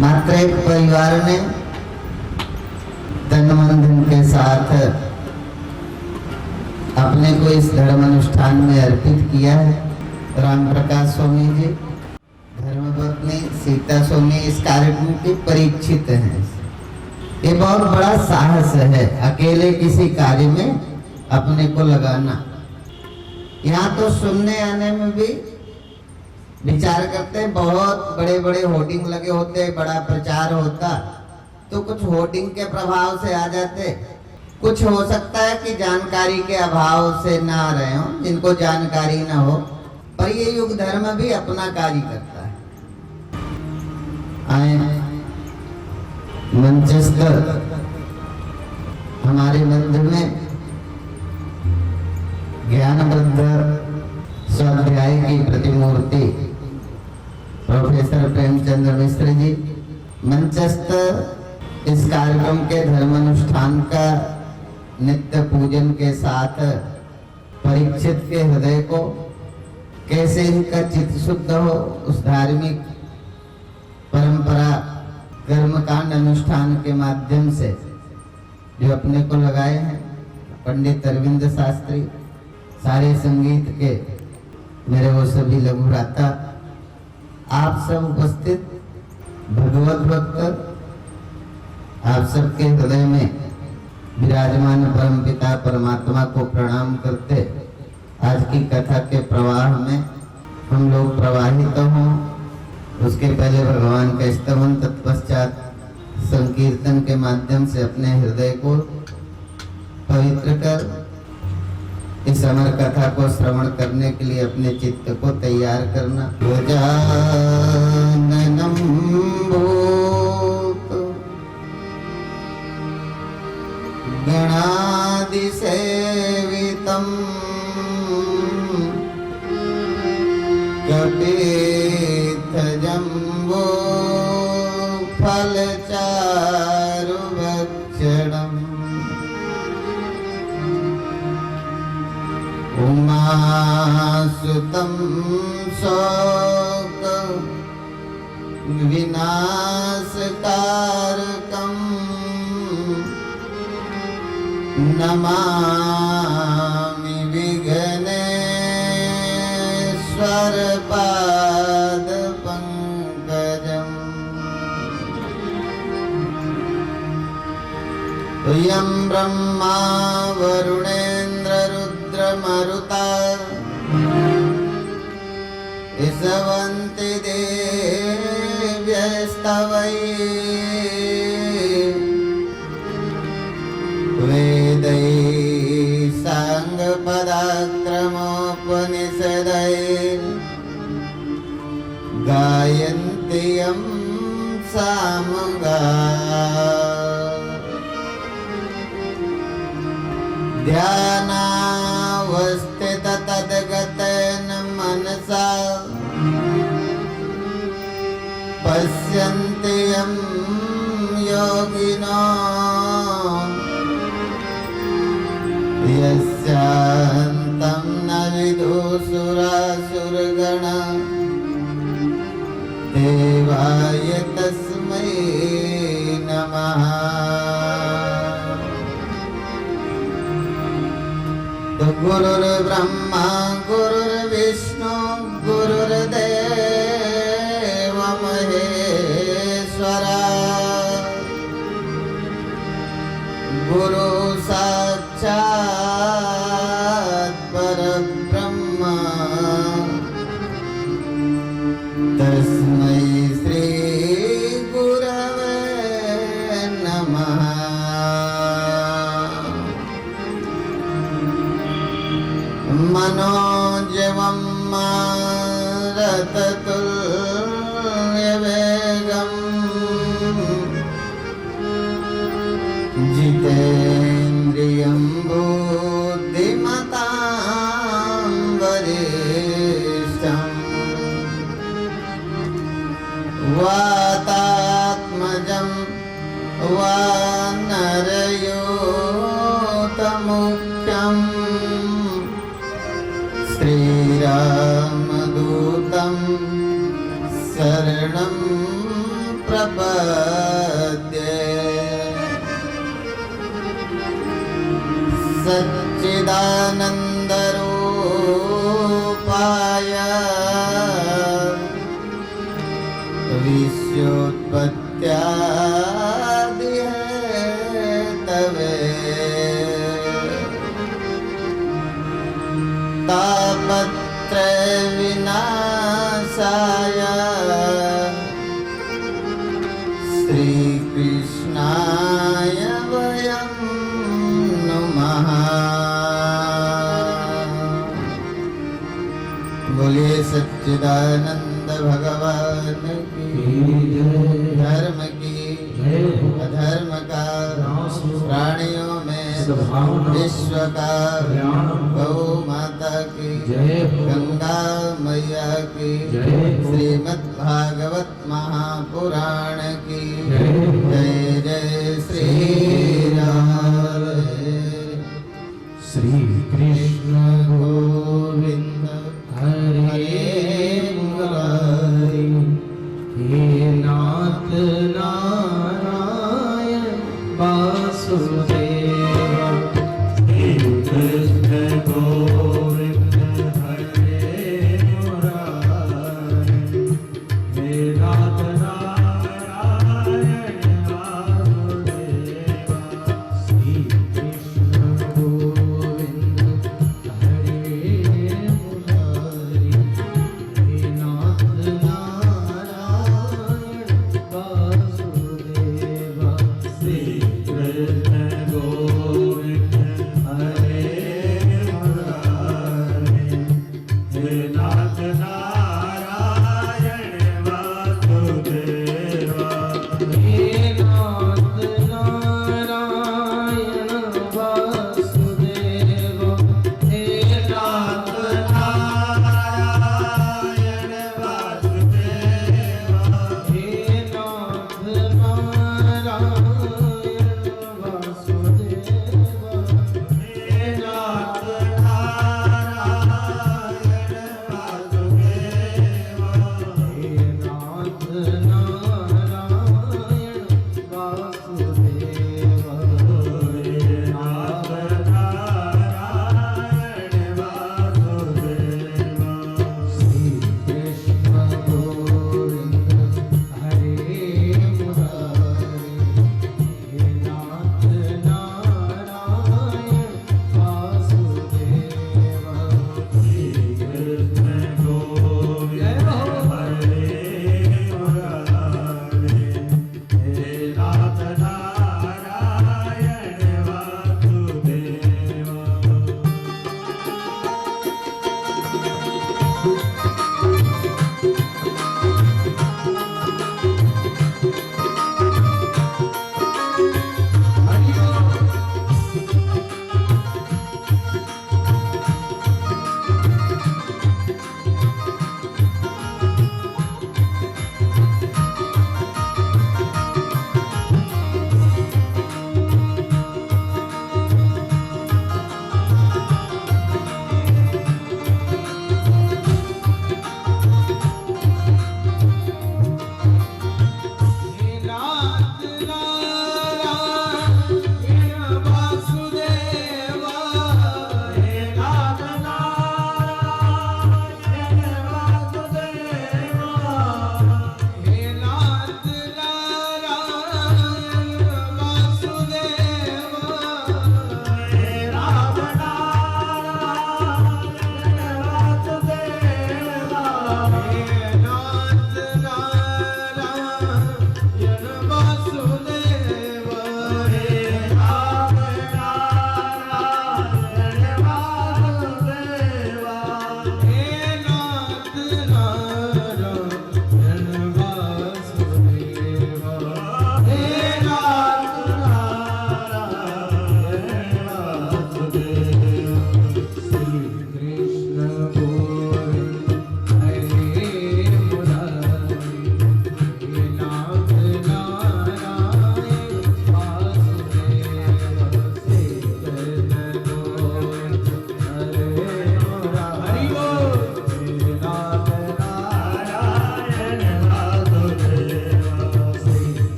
मात्र एक परिवार ने तन मन धन के साथ अपने को इस धर्म अनुष्ठान में अर्पित किया है। राम प्रकाश स्वामी जी, धर्मपत्नी सीता स्वामी इस कार्यक्रम के परीक्षित हैं। ये बहुत बड़ा साहस है अकेले किसी कार्य में अपने को लगाना। यहाँ तो सुनने आने में भी विचार करते हैं, बहुत बड़े बड़े होर्डिंग लगे होते, बड़ा प्रचार होता तो कुछ होर्डिंग के प्रभाव से आ जाते। कुछ हो सकता है कि जानकारी के अभाव से ना आ रहे हो, जिनको जानकारी ना हो, पर ये युग धर्म भी अपना कार्य करता है। आए मंचस्थ हमारे मंदिर में ज्ञानवृद्ध स्वाध्याय की प्रतिमूर्ति प्रोफेसर प्रेमचंद्र मिश्र जी मंचस्थ इस कार्यक्रम के धर्मानुष्ठान का नित्य पूजन के साथ परीक्षित के हृदय को कैसे इनका चित्त शुद्ध हो, उस धार्मिक परंपरा कर्मकांड अनुष्ठान के माध्यम से जो अपने को लगाए हैं पंडित अरविंद शास्त्री, सारे संगीत के मेरे वो सभी लघु भ्राता, आप सब उपस्थित भगवत भक्त, आप सबके हृदय में विराजमान परमपिता परमात्मा को प्रणाम करते आज की कथा के प्रवाह में हम लोग प्रवाहित हों। उसके पहले भगवान का स्तवन, तत्पश्चात संकीर्तन के माध्यम से अपने हृदय को पवित्र कर इस अमर कथा को श्रवण करने के लिए अपने चित्त को तैयार करना। गजाननं भूत गणादिसेवितं कपित्थजम्बो फलचारुभक्षणम् उमासुतं शोक विनाशकारकम् नमामि विघ्नेश्वर पाद पंकजम्। यं ब्रह्मा वरुणेन्द्र रुद्रमरुता स्तवन्ति देव्यस्तवैः वेदैः साङ्गपदाक्रमोपनिषदैः गायन्ति यं सामगाः। ध्यानावस्थित तद्गतेन मनसा पश्यन्ति यं योगिनो यस्यान्तं न विदुषुरासुरगणा देवाय तस्मै नमः। तो गुरुर्ब्रह्मा गुरुर्विष्णु गुरुर्देव महेश्वरा गुरु साक्षात् परब्रह्म तस्मै श्री गुरवे नमः। मनोजवं मारुततुल्यवेगम् जितेन्द्रियं बुद्धिमतां वरिष्ठम् वातात्मजं वानरयूथमुख्यम् श्रीरामदूतं शरणं प्रपद्ये सच्चिदानन्दरूपाय विश्वोत्पत्त्यादिहेतवे तापत्रय विनाशाय श्रीकृष्णाय वयं नमः। बोलिए सच्चिदानंद भगवान की धर्म की अधर्म का प्राणियों में विश्व का गौ माता की गंगा मैया की श्रीमद् भागवत महापुराण की जय जय श्री राम। श्री कृष्ण गोविंद हरे मुरारी हे नाथ नारायण वासुदेवा। हे कृष्ण गोविंद हरे मुरारी हे नाथ नारायण वासुदेवा। श्री कृष्ण गोविंद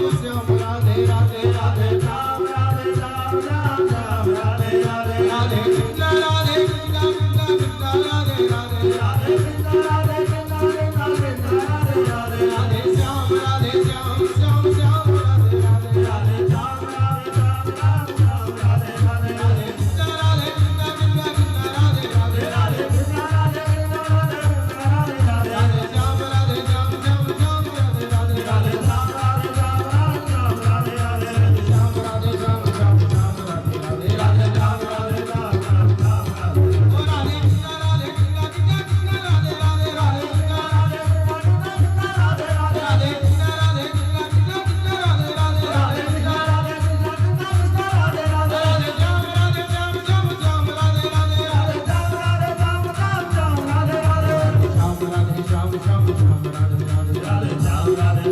श्याम राधे राधे राधे श्याम राधे श्याम श्याम श्याम राधे राधे राधे कृष्ण राधे कृष्ण कृष्ण कृष्ण राधे राधे राधे कृष्ण राधे कृष्ण कृष्ण कृष्ण राधे राधे राधे श्याम राधे श्याम श्याम श्याम राधे राधे राधे श्याम राधे श्याम श्याम श्याम राधे राधे राधे कृष्ण राधे कृष्ण कृष्ण कृष्ण राधे राधे राधे कृष्ण राधे कृष्ण राधे राधे राधे राधे श्याम राधे श्याम श्याम श्याम राधे राधे राधे श्याम राधे श्याम राम श्याम राधे राधे श्याम राधे श्याम श्याम श्याम राधे राधे राधे श्याम राधे श्याम श्याम श्याम राधे ओ राधे कृष्ण राधे कृष्ण कृष्ण कृष्ण राधे राधे राधे कृष्ण राधे कृष्ण कृष्ण राधे राधे राधे कृष्ण राधे कृष्ण कृष्ण कृष्ण राधे राधे राधे कृष्ण राधे कृष्ण कृष्ण कृष्ण राधे राधे राधे श्याम राधे श्याम श्याम श्याम राधे राधे राधे श्याम राधे श्याम श्याम श्याम राधे राधे श्याम राधे श्याम श्याम श्याम राधे राधे राधे श्याम राधे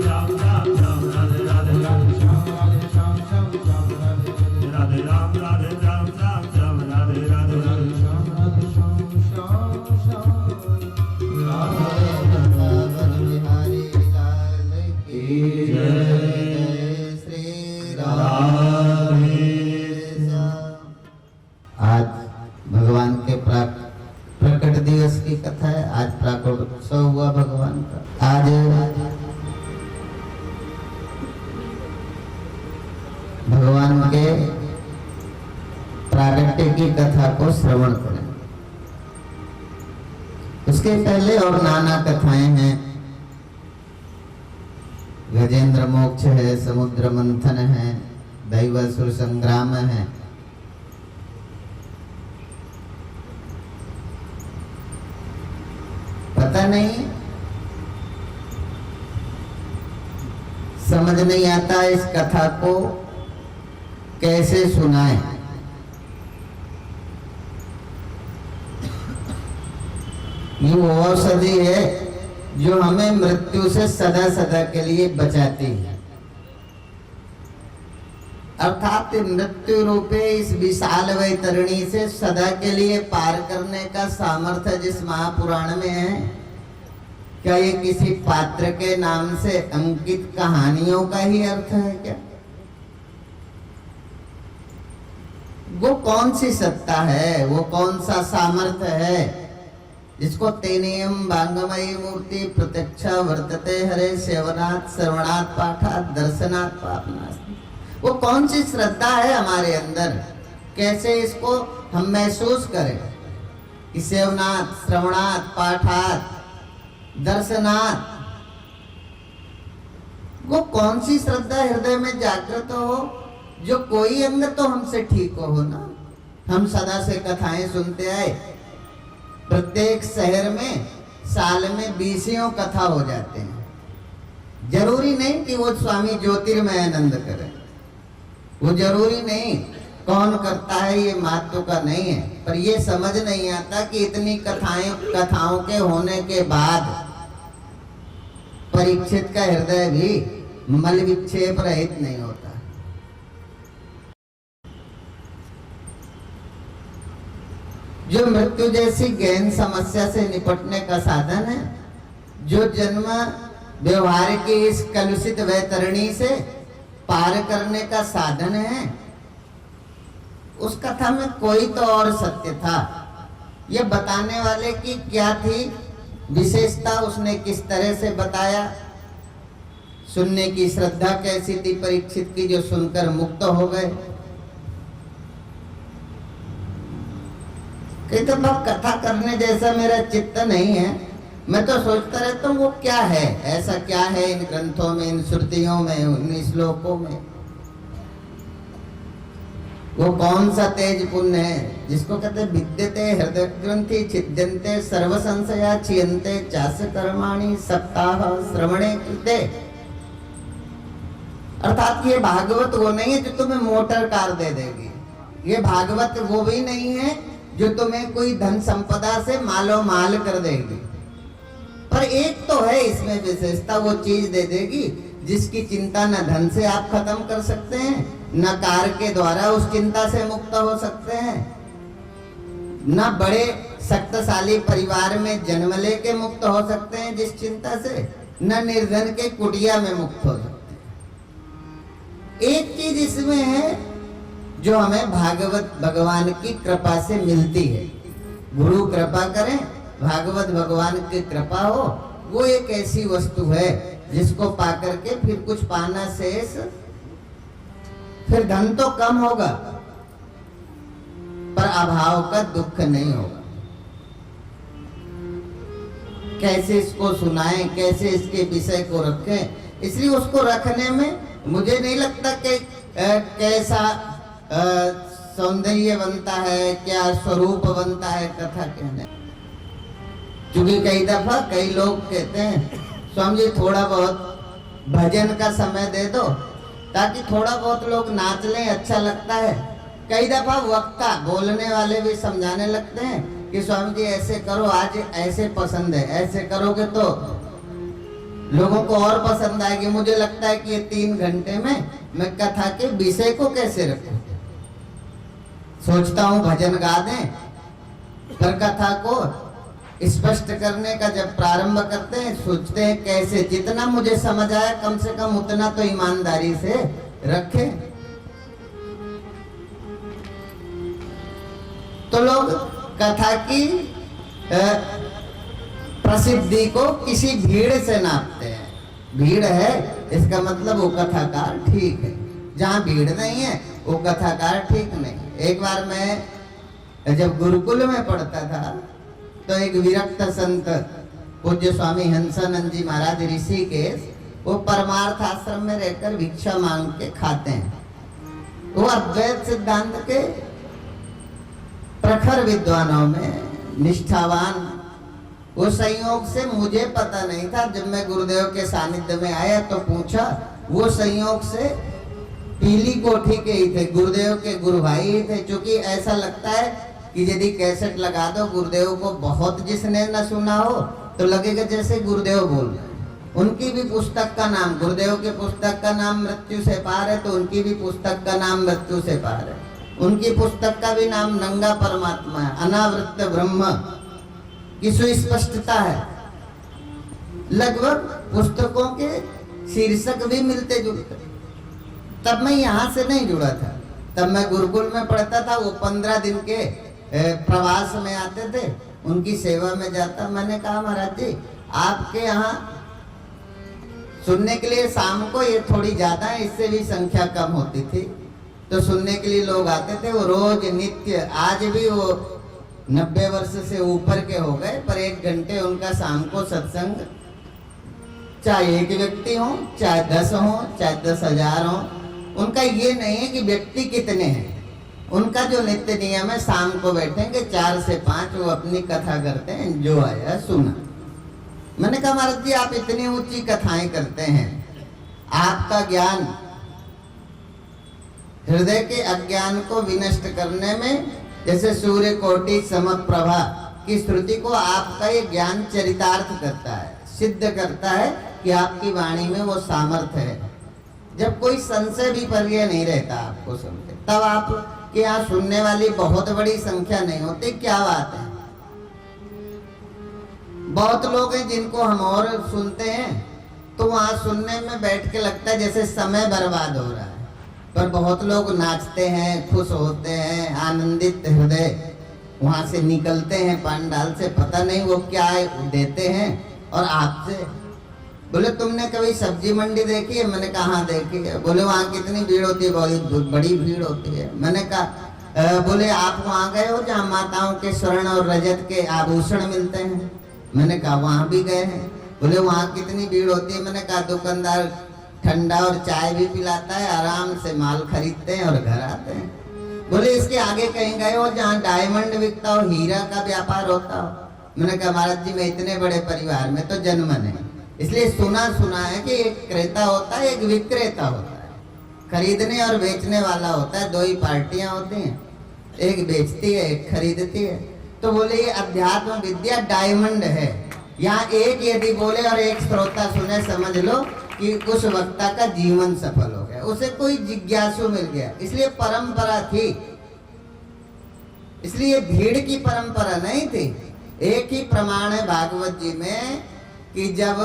श्याम श्याम श्याम राधे राधे राधे श्याम राधे श्याम श्याम श्याम राधे राधे राम राधे श्याम श्याम श्याम राधे राधे राधे श्याम राधे श्याम श्याम श्याम वृंदावन बिहारी लाल की जय। श्री राधे श्याम। आज भगवान के प्रकट दिवस की कथा है। आज प्राकटोत्सव हुआ भगवान का। आज भगवान के प्रागट्य की कथा को श्रवण करें। उसके पहले और नाना कथाएं हैं। गजेंद्र मोक्ष है, समुद्र मंथन है, दैवासुर संग्राम है। पता नहीं, समझ नहीं आता इस कथा को कैसे सुनाए। ये वो औषधि है जो हमें मृत्यु से सदा सदा के लिए बचाती है। अर्थात मृत्यु रूपे इस विशाल वैतरणी से सदा के लिए पार करने का सामर्थ्य जिस महापुराण में है, क्या ये किसी पात्र के नाम से अंकित कहानियों का ही अर्थ है क्या? वो कौन सी सत्ता है, वो कौन सा सामर्थ्य है जिसको तेनेयम भांगमयी मूर्ति प्रत्यक्षा वर्तते हरे सेवनात् श्रवणात् पाठात् दर्शनात् पापनास्ति। वो कौन सी श्रद्धा है हमारे अंदर, कैसे इसको हम महसूस करें कि सेवनात् श्रवणात् पाठात् दर्शनात्, वो कौन सी श्रद्धा हृदय में जागृत हो जो कोई अंग तो हमसे ठीक हो ना। हम सदा से कथाएं सुनते आए, प्रत्येक शहर में साल में 20 कथा हो जाते हैं। जरूरी नहीं कि वो स्वामी ज्योतिर्मयानंद करें, वो जरूरी नहीं, कौन करता है ये महत्व का नहीं है। पर ये समझ नहीं आता कि इतनी कथाओं के होने के बाद परीक्षित का हृदय भी मल विक्षेप रहित नहीं होता। जो मृत्यु जैसी गहन समस्या से निपटने का साधन है, जो जन्म व्यवहार की इस कलुषित वैतरणी से पार करने का साधन है, उस कथा में कोई तो और सत्य था। यह बताने वाले की क्या थी विशेषता, उसने किस तरह से बताया, सुनने की श्रद्धा कैसी थी परीक्षित की जो सुनकर मुक्त हो गए। कई तो कथा करने जैसा मेरा चित्त नहीं है, मैं तो सोचता रहता हूँ वो क्या है, ऐसा क्या है इन ग्रंथों में, इन श्रुतियों में, इन श्लोकों में। वो कौन सा तेज पुण्य है जिसको कहते विद्यते हृदय ग्रंथि छिद्यन्ते सर्व संशया छियन्ते चास्य कर्माणि सप्ताह श्रवणे कृते। अर्थात ये भागवत वो नहीं है जो तुम्हें मोटर कार दे देगी, ये भागवत वो भी नहीं है जो तुम्हें कोई धन संपदा से मालो माल कर देगी। पर एक तो है इसमें विशेषता, वो चीज दे देगी जिसकी चिंता न धन से आप खत्म कर सकते हैं, न कार के द्वारा उस चिंता से मुक्त हो सकते हैं, न बड़े शक्तिशाली परिवार में जन्म लेके मुक्त हो सकते हैं जिस चिंता से, न निर्धन के कुटिया में मुक्त हो सकते हैं। एक चीज इसमें है जो हमें भागवत भगवान की कृपा से मिलती है। गुरु कृपा करें, भागवत भगवान की कृपा हो, वो एक ऐसी वस्तु है जिसको पाकर के फिर कुछ पाना शेष, फिर धन तो कम होगा पर अभाव का दुख नहीं होगा। कैसे इसको सुनाएं, कैसे इसके विषय को रखें, इसलिए उसको रखने में मुझे नहीं लगता कि कैसा सौंदर्य बनता है, क्या स्वरूप बनता है कथा कहने। क्योंकि कई दफा कई लोग कहते हैं स्वामी जी थोड़ा बहुत भजन का समय दे दो ताकि थोड़ा बहुत लोग नाच लें, अच्छा लगता है। कई दफा वक्ता बोलने वाले भी समझाने लगते हैं कि स्वामी जी ऐसे करो, आज ऐसे पसंद है, ऐसे करोगे तो लोगों को और पसंद आएगी। मुझे लगता है कि ये 3 घंटे में मैं कथा के विषय को कैसे रखूं। सोचता हूं भजन गा दें, पर कथा को स्पष्ट करने का जब प्रारंभ करते हैं सोचते हैं कैसे, जितना मुझे समझ आया कम से कम उतना तो ईमानदारी से रखें। तो लोग कथा की प्रसिद्धि को किसी भीड़ से नापते हैं। भीड़ है इसका मतलब वो कथाकार ठीक है, जहाँ भीड़ नहीं है वो कथाकार ठीक नहीं। एक बार मैं जब गुरुकुल में पढ़ता था तो एक विरक्त संत पूज्य स्वामी हंसानंद जी महाराज ऋषिकेश, वो परमार्थ आश्रम में रहकर भिक्षा मांग के खाते हैं। वो अद्वैत सिद्धांत के प्रखर विद्वानों में निष्ठावान। वो संयोग से मुझे पता नहीं था, जब मैं गुरुदेव के सानिध्य में आया तो पूछा, वो संयोग से पीली कोठी के ही थे, गुरुदेव के गुरु भाई ही थे। क्योंकि ऐसा लगता है कि यदि कैसेट लगा दो गुरुदेव को बहुत जिसने न सुना हो तो लगेगा जैसे गुरुदेव बोल रहे हैं। उनकी भी पुस्तक का नाम, गुरुदेव के पुस्तक का नाम मृत्यु से पार है, तो उनकी भी पुस्तक का नाम मृत्यु से पार है। उनकी पुस्तक का भी नाम नंगा परमात्मा है, अनावृत ब्रह्म की सुस्पष्टता है। लगभग पुस्तकों के शीर्षक भी मिलते जुलते। तब मैं यहाँ से नहीं जुड़ा था, तब मैं गुरुकुल में पढ़ता था। वो 15 दिन के प्रवास में आते थे, उनकी सेवा में जाता। मैंने कहा महाराज जी आपके यहाँ सुनने के लिए शाम को ये थोड़ी ज्यादा है, इससे भी संख्या कम होती थी, तो सुनने के लिए लोग आते थे। वो रोज नित्य, आज भी वो 90 वर्ष से ऊपर के हो गए, पर 1 घंटे उनका शाम को सत्संग, चाहे एक व्यक्ति हो, चाहे 10 हो, चाहे 10,000 हो, उनका ये नहीं है कि व्यक्ति कितने हैं। उनका जो नित्य नियम है, शाम को बैठेंगे 4 से 5, वो अपनी कथा करते हैं, जो आया सुना। मैंने कहा महाराज जी आप इतनी ऊंची कथाएं करते हैं, आपका ज्ञान हृदय के अज्ञान को विनष्ट करने में जैसे सूर्य कोटि समप्रभा की श्रुति को आपका ये ज्ञान चरितार्थ करता है, सिद्ध करता है कि आपकी वाणी में वो सामर्थ्य है। जब कोई संशय भी पर्याय नहीं रहता आपको सुनते, तब आप के यहाँ सुनने वाली बहुत बड़ी संख्या नहीं होती। क्या बात है, बहुत लोग हैं जिनको हम और सुनते हैं तो वहां सुनने में बैठ के लगता है जैसे समय बर्बाद हो रहा है, पर बहुत लोग नाचते हैं, खुश होते हैं, आनंदित हृदय वहां से निकलते हैं पंडाल से, पता नहीं वो क्या देते हैं। और आपसे बोले तुमने कभी सब्जी मंडी देखी है? मैंने कहा हाँ देखी है। बोले वहाँ कितनी भीड़ होती है? बहुत बड़ी भीड़ होती है। मैंने कहा बोले आप वहाँ गए हो जहाँ माताओं के स्वर्ण और रजत के आभूषण मिलते हैं? मैंने कहा वहाँ भी गए हैं। बोले वहाँ कितनी भीड़ होती है? मैंने कहा दुकानदार ठंडा और चाय भी पिलाता है, आराम से माल खरीदते हैं और घर आते हैं। बोले इसके आगे कहीं गए हो जहाँ डायमंड बिकता हो, हीरा का व्यापार होता हो? मैंने कहा महाराज जी मैं इतने बड़े परिवार में तो जन्म नहीं, इसलिए सुना है कि एक क्रेता होता है, एक विक्रेता होता है, खरीदने और बेचने वाला होता है। 2 ही पार्टियां होती हैं, एक बेचती है एक खरीदती है। तो बोले ये अध्यात्म विद्या डायमंड है। यहाँ एक यदि बोले और एक श्रोता सुने, समझ लो कि उस वक्ता का जीवन सफल हो गया, उसे कोई जिज्ञासु मिल गया। इसलिए परंपरा थी, इसलिए भीड़ की परंपरा नहीं थी। एक ही प्रमाण है भागवत जी में कि जब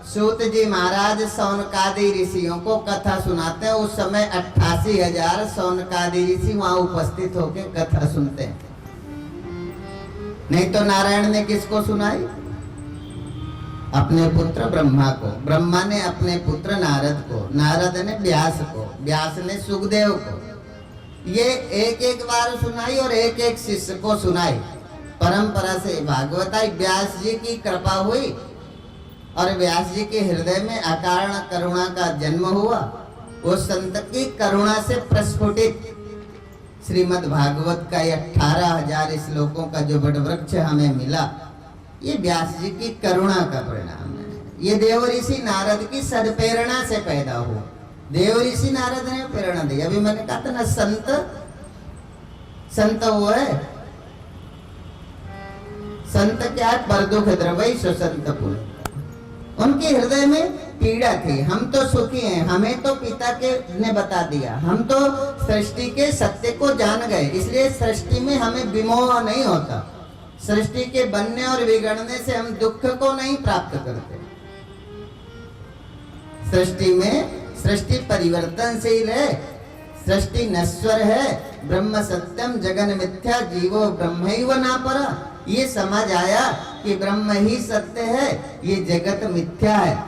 सूत जी महाराज सौनकादि ऋषियों को कथा सुनाते हैं। उस समय 88,000 सौनकादि ऋषि वहां उपस्थित होकर कथा सुनते हैं। नहीं तो नारायण ने किसको सुनाई? अपने पुत्र ब्रह्मा को। ब्रह्मा ने अपने पुत्र नारद को, नारद ने व्यास को, व्यास ने सुखदेव को। ये एक एक बार सुनाई और एक एक शिष्य को सुनाई। परंपरा से भागवत आई। व्यास जी की कृपा हुई और व्यास जी के हृदय में अकारण करुणा का जन्म हुआ। वो संत की करुणा से प्रस्फुटित श्रीमद् भागवत का 18,000 श्लोकों का जो वटवृक्ष हमें मिला, ये व्यास जी की करुणा का परिणाम है। ये देव ऋषि नारद की सदप्रेरणा से पैदा हुआ। देव ऋषि नारद ने प्रेरणा दी। अभी मैंने कहा था ना, संत वो है, संत क्या है? पर दुख द्रवई सुसंत पुल। उनके हृदय में पीड़ा थी। हम तो सुखी हैं, हमें तो पिता के ने बता दिया, हम तो सृष्टि के सत्य को जान गए, इसलिए सृष्टि में हमें विमोह नहीं होता। सृष्टि के बनने और बिगड़ने से हम दुख को नहीं प्राप्त करते। सृष्टि में, सृष्टि परिवर्तनशील है, सृष्टि नश्वर है। ब्रह्म सत्यम जगन मिथ्या जीवो ब्रह्मैव नापरा। ये समझ आया कि ब्रह्म ही सत्य है, ये जगत मिथ्या है।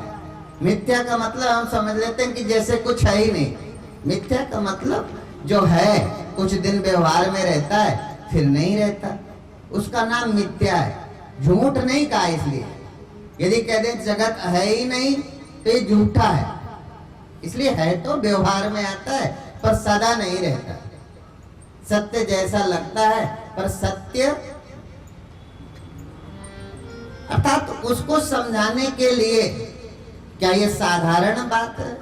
मिथ्या का मतलब हम समझ लेते हैं कि जैसे कुछ है ही नहीं। मिथ्या का मतलब जो है कुछ दिन व्यवहार में रहता है फिर नहीं रहता, उसका नाम मिथ्या है। झूठ नहीं कहा इसलिए। यदि कह दें जगत है ही नहीं तो ये झूठा है। इसलिए है तो व्यवहार में आता है पर सदा नहीं रहता। सत्य जैसा लगता है पर सत्य, अर्थात उसको समझाने के लिए क्या ये साधारण बात है?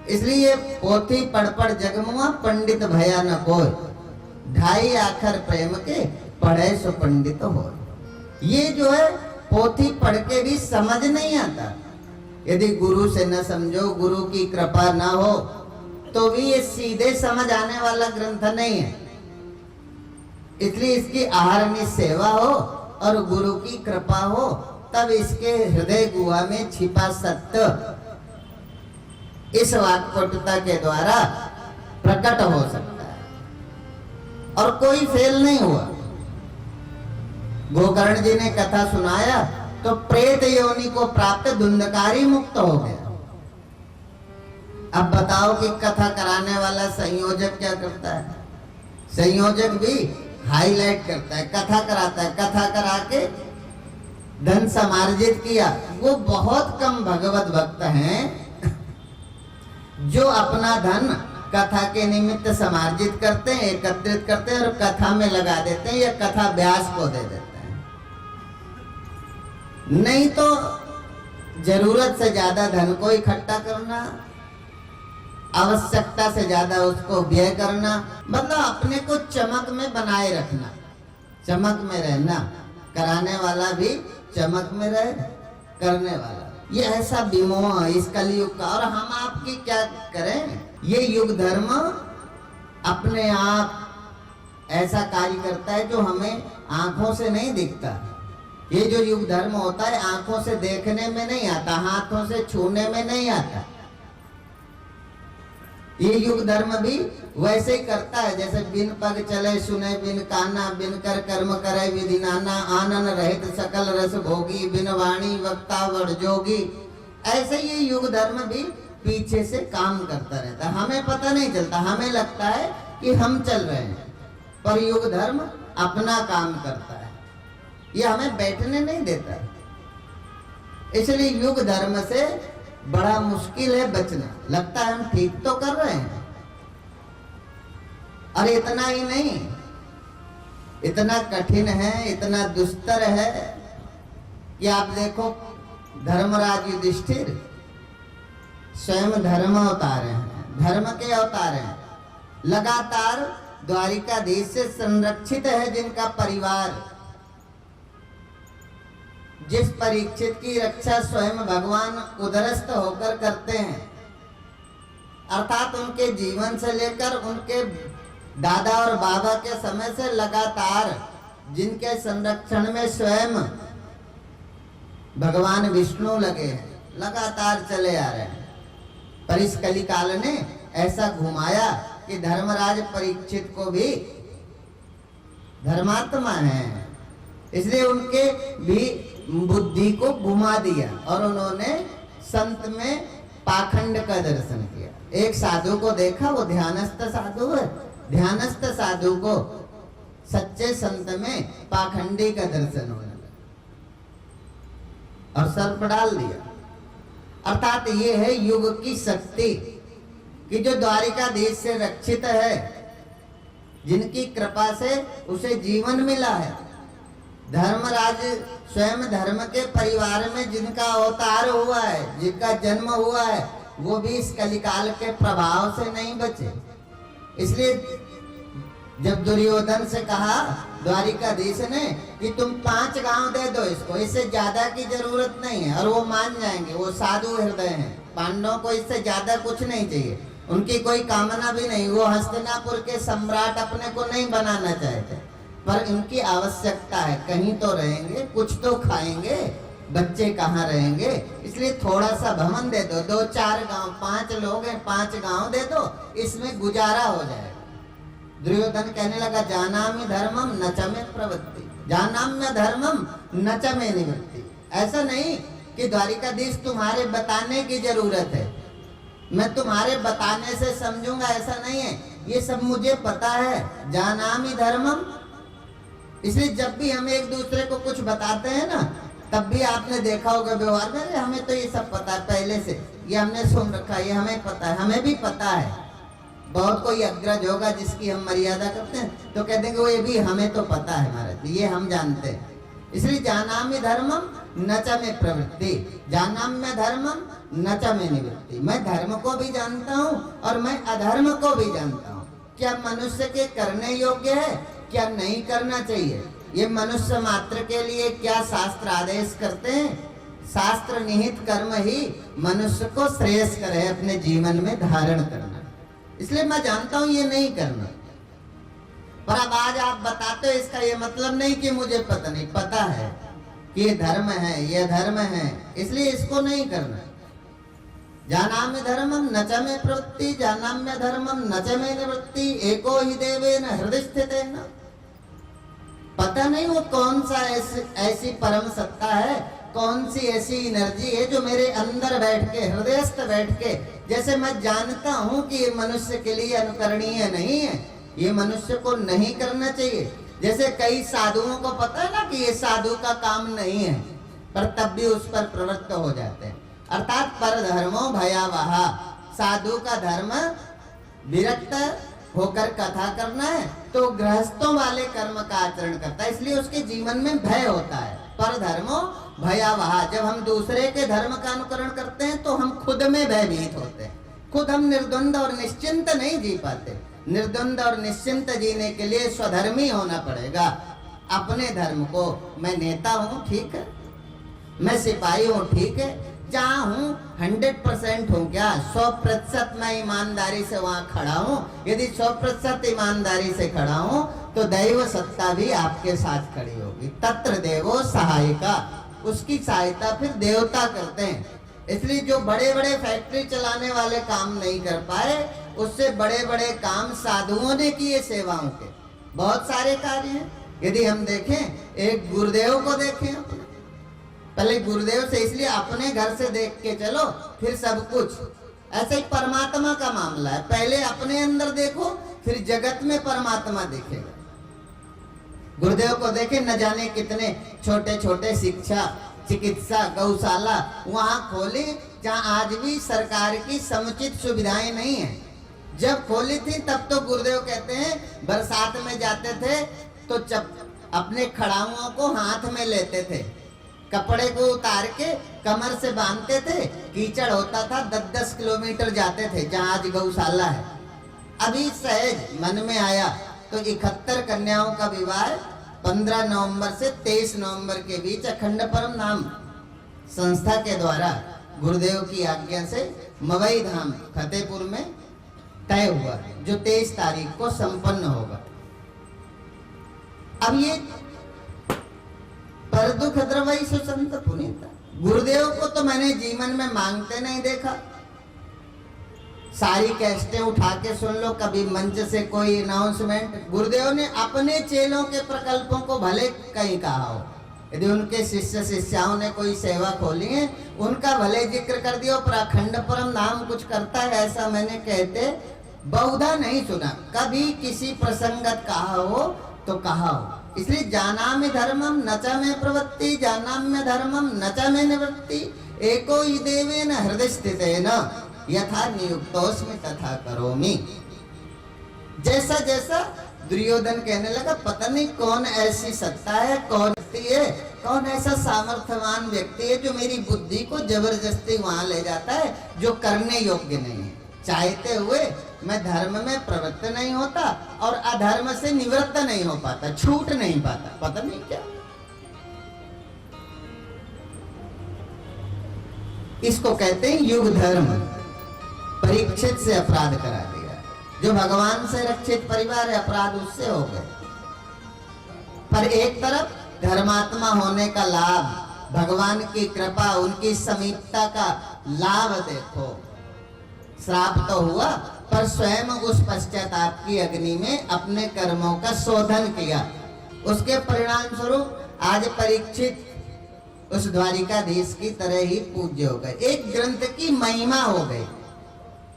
इसलिए पोथी पढ़ पढ़ जगमुआ पंडित भया न कोई, 2.5 आखर प्रेम के पढ़े सो पंडित हो। ये जो है पोथी पढ़ के भी समझ नहीं आता। यदि गुरु से न समझो, गुरु की कृपा न हो, तो भी ये सीधे समझ आने वाला ग्रंथ नहीं है। इसलिए इसकी आहारणी सेवा हो और गुरु की कृपा हो, तब इसके हृदय गुहा में छिपा सत्य इस वाक्पटुता के द्वारा प्रकट हो सकता है। और कोई फेल नहीं हुआ। गोकर्ण जी ने कथा सुनाया तो प्रेत योनि को प्राप्त धुंधकारी मुक्त हो गया। अब बताओ कि कथा कराने वाला संयोजक क्या करता है? संयोजक भी हाईलाइट करता है, कथा कराता है, कथा करा के धन समार्जित किया। वो बहुत कम भगवत भक्त हैं जो अपना धन कथा के निमित्त समार्जित करते हैं, एकत्रित करते हैं और कथा में लगा देते हैं या कथा व्यास को दे देते हैं। नहीं तो जरूरत से ज्यादा धन को इकट्ठा करना, आवश्यकता से ज्यादा उसको व्यय करना, मतलब अपने को चमक में बनाए रखना, चमक में रहना। कराने वाला भी चमक में रहे, करने वाला। ये ऐसा विमोह इस कलयुग का। और हम आपकी क्या करें? ये युग धर्म अपने आप ऐसा कार्य करता है जो हमें आंखों से नहीं दिखता। ये जो युग धर्म होता है आंखों से देखने में नहीं आता, हाथों से छूने में नहीं आता। ये युग धर्म भी वैसे ही करता है जैसे बिन पग चले सुने बिन काना, बिन कर कर्म करे विधि नाना, आनन रहित सकल रस भोगी, बिन वाणी वक्ता वड जोगी। ऐसे ये युग धर्म भी पीछे से काम करता रहता है, हमें पता नहीं चलता। हमें लगता है कि हम चल रहे हैं, पर युग धर्म अपना काम करता है, ये हमें बैठने नहीं देता। इसलिए युग धर्म से बड़ा मुश्किल है बचना। लगता है हम ठीक तो कर रहे हैं। और इतना ही नहीं, इतना कठिन है, इतना दुस्तर है कि आप देखो धर्मराज युधिष्ठिर स्वयं धर्म अवतार हैं, धर्म के अवतार हैं। लगातार द्वारिकाधीश से संरक्षित है जिनका परिवार। जिस परीक्षित की रक्षा स्वयं भगवान उदरस्थ होकर करते हैं, अर्थात उनके जीवन से लेकर उनके दादा और बाबा के समय से लगातार जिनके संरक्षण में स्वयं भगवान विष्णु लगे हैं, लगातार चले आ रहे हैं। पर इस कलिकाल ने ऐसा घुमाया कि धर्मराज परीक्षित को भी धर्मात्मा है, इसलिए उनके भी बुद्धि को घुमा दिया और उन्होंने संत में पाखंड का दर्शन किया। एक साधु को देखा, वो ध्यानस्थ साधु है, ध्यानस्थ साधु को सच्चे संत में पाखंडी का दर्शन होने लगा और सर पर डाल दिया। अर्थात ये है युग की शक्ति कि जो द्वारिकाधीश से रक्षित है, जिनकी कृपा से उसे जीवन मिला है। धर्मराज स्वयं धर्म के परिवार में जिनका अवतार हुआ है, जिनका जन्म हुआ है, वो भी इस कलिकाल के प्रभाव से नहीं बचे। इसलिए जब दुर्योधन से कहा द्वारिकाधीश ने कि तुम 5 गांव दे दो इसको, इससे ज्यादा की जरूरत नहीं है, और वो मान जाएंगे, वो साधु हृदय हैं, पांडवों को इससे ज्यादा कुछ नहीं चाहिए, उनकी कोई कामना भी नहीं, वो हस्तिनापुर के सम्राट अपने को नहीं बनाना चाहते, पर इनकी आवश्यकता है, कहीं तो रहेंगे, कुछ तो खाएंगे, बच्चे कहाँ रहेंगे, इसलिए थोड़ा सा भवन दे दो, 2-4 गांव, 5 लोग हैं, 5 गांव दे दो, इसमें गुजारा हो जाएगा। दुर्योधन कहने लगा जानामि धर्मम न च मे प्रवृत्ति, जानाम्य धर्मम न च मे निवृत्ति। ऐसा नहीं कि द्वारिकाधीश तुम्हारे बताने की जरूरत है, मैं तुम्हारे बताने से समझूंगा, ऐसा नहीं है, ये सब मुझे पता है, जानामि धर्मम। इसलिए जब भी हम एक दूसरे को कुछ बताते हैं ना, तब भी आपने देखा होगा व्यवहार में, हमें तो ये सब पता है पहले से, ये हमने सुन रखा है, ये हमें पता है, हमें भी पता है। बहुत कोई अग्रज होगा जिसकी हम मर्यादा करते हैं तो कह देंगे वो ये भी हमें तो पता है महाराज, ये हम जानते हैं। इसलिए जानामि धर्मम न च मे प्रवृत्ति, जानाम्य धर्मम न च मे निवृत्ति। मैं धर्म को भी जानता हूँ और मैं अधर्म को भी जानता हूँ। क्या मनुष्य के करने योग्य है, क्या नहीं करना चाहिए, ये मनुष्य मात्र के लिए क्या शास्त्र आदेश करते हैं। शास्त्र निहित कर्म ही मनुष्य को श्रेयस्कर है अपने जीवन में धारण करना, इसलिए मैं जानता हूं ये नहीं करना। पर अब आज आप बताते हो, इसका ये मतलब नहीं कि मुझे पता नहीं, पता है कि ये धर्म है, ये धर्म है, इसलिए इसको नहीं करना। जानामि धर्मम न च मे प्रवृत्ति, जानाम्य धर्मम न च मे निवृत्ति, एको ही देवेन हृदय स्थितेन। पता नहीं वो कौन सा ऐसी परम सत्ता है, कौन सी ऐसी एनर्जी है जो मेरे अंदर बैठ के, हृदयस्थ बैठ के, जैसे मैं जानता हूँ कि ये मनुष्य के लिए अनुकरणीय नहीं है, ये मनुष्य को नहीं करना चाहिए। जैसे कई साधुओं को पता है ना कि ये साधु का काम नहीं है, पर तब भी उस पर प्रवृत्त हो जाते हैं। अर्थात पर धर्मो भयावह, साधु का धर्म विरक्त होकर कथा करना है तो गृहस्थों वाले कर्म का आचरण करता है, इसलिए उसके जीवन में भय होता है। पर धर्मो भयावह, जब हम दूसरे के धर्म का अनुकरण करते हैं तो हम खुद में भयभीत होते हैं, खुद हम निर्द्वंद और निश्चिंत नहीं जी पाते। निर्द्वंद और निश्चिंत जीने के लिए स्वधर्मी होना पड़ेगा। अपने धर्म को, मैं नेता हूँ ठीक है, मैं सिपाही हूँ ठीक है, जहाँ हूँ 100% हूँ क्या, 100% मैं ईमानदारी से वहाँ खड़ा हूँ। यदि 100% ईमानदारी से खड़ा हूँ तो दैव सत्ता भी आपके साथ खड़ी होगी। तत्र देवो सहायिका, उसकी सहायता फिर देवता करते हैं। इसलिए जो बड़े बड़े फैक्ट्री चलाने वाले काम नहीं कर पाए, उससे बड़े बड़े काम साधुओं ने किए सेवाओं के, बहुत सारे कार्य हैं। यदि हम देखें, एक गुरुदेव को देखें, पहले गुरुदेव से, इसलिए अपने घर से देख के चलो फिर सब कुछ। ऐसे ही परमात्मा का मामला है, पहले अपने अंदर देखो फिर जगत में परमात्मा दिखेगा। गुरुदेव को देखे, न जाने कितने छोटे छोटे शिक्षा, चिकित्सा, गौशाला वहां खोली जहां आज भी सरकार की समुचित सुविधाएं नहीं है। जब खोली थी तब तो गुरुदेव कहते हैं बरसात में जाते थे तो अपने खड़ाऊओं को हाथ में लेते थे, कपड़े को उतार के कमर से बांधते थे, कीचड़ होता था, 10-10 किलोमीटर जाते थे जहाँ आज गौशाला है। अभी सहज मन में आया तो 71 कन्याओं का विवाह 15 नवंबर से 23 नवंबर के बीच अखंड परम नाम संस्था के द्वारा गुरुदेव की आज्ञा से मवई धाम फतेहपुर में तय हुआ, जो 23 तारीख को संपन्न होगा। अब ये पर दुख द्रवई सुसंत पुनीता, गुरुदेव को तो मैंने जीवन में मांगते नहीं देखा। सारी कैस्टें उठा के सुन लो, कभी मंच से कोई अनाउंसमेंट। गुरुदेव ने अपने चेलों के प्रकल्पों को भले कहीं कहा हो, यदि उनके शिष्य शिष्याओं ने कोई सेवा खोली है उनका भले जिक्र कर दिया, पर अखंड परम नाम कुछ करता है ऐसा मैंने कहते बहुधा नहीं सुना। कभी किसी प्रसंगत कहा हो तो कहा हो। इसलिए जानामि धर्मम न च मे प्रवृत्ति, जानाम्य धर्मम न च मे निवृत्ति, एको ही देवेन हृदय स्थितेन यथा नियुक्तोस्मि तथा करोमि। जैसा जैसा दुर्योधन कहने लगा, पता नहीं कौन ऐसी सत्ता है, कौन है, कौन ऐसा सामर्थ्यवान व्यक्ति है जो मेरी बुद्धि को जबरदस्ती वहां ले जाता है जो करने योग्य नहीं है। चाहते हुए मैं धर्म में प्रवृत्त नहीं होता और अधर्म से निवृत्त नहीं हो पाता, छूट नहीं पाता, पता नहीं क्या। इसको कहते हैं युग धर्म। परीक्षित से अपराध करा दिया, जो भगवान से रक्षित परिवार है अपराध उससे हो गए। पर एक तरफ धर्मात्मा होने का लाभ, भगवान की कृपा, उनकी समीपता का लाभ देखो। श्राप तो हुआ पर स्वयं उस पश्चाताप की अग्नि में अपने कर्मों का शोधन किया। उसके परिणाम स्वरूप आज परीक्षित उस द्वारिकाधीश की तरह ही पूज्य हो गए, एक ग्रंथ की महिमा हो गई।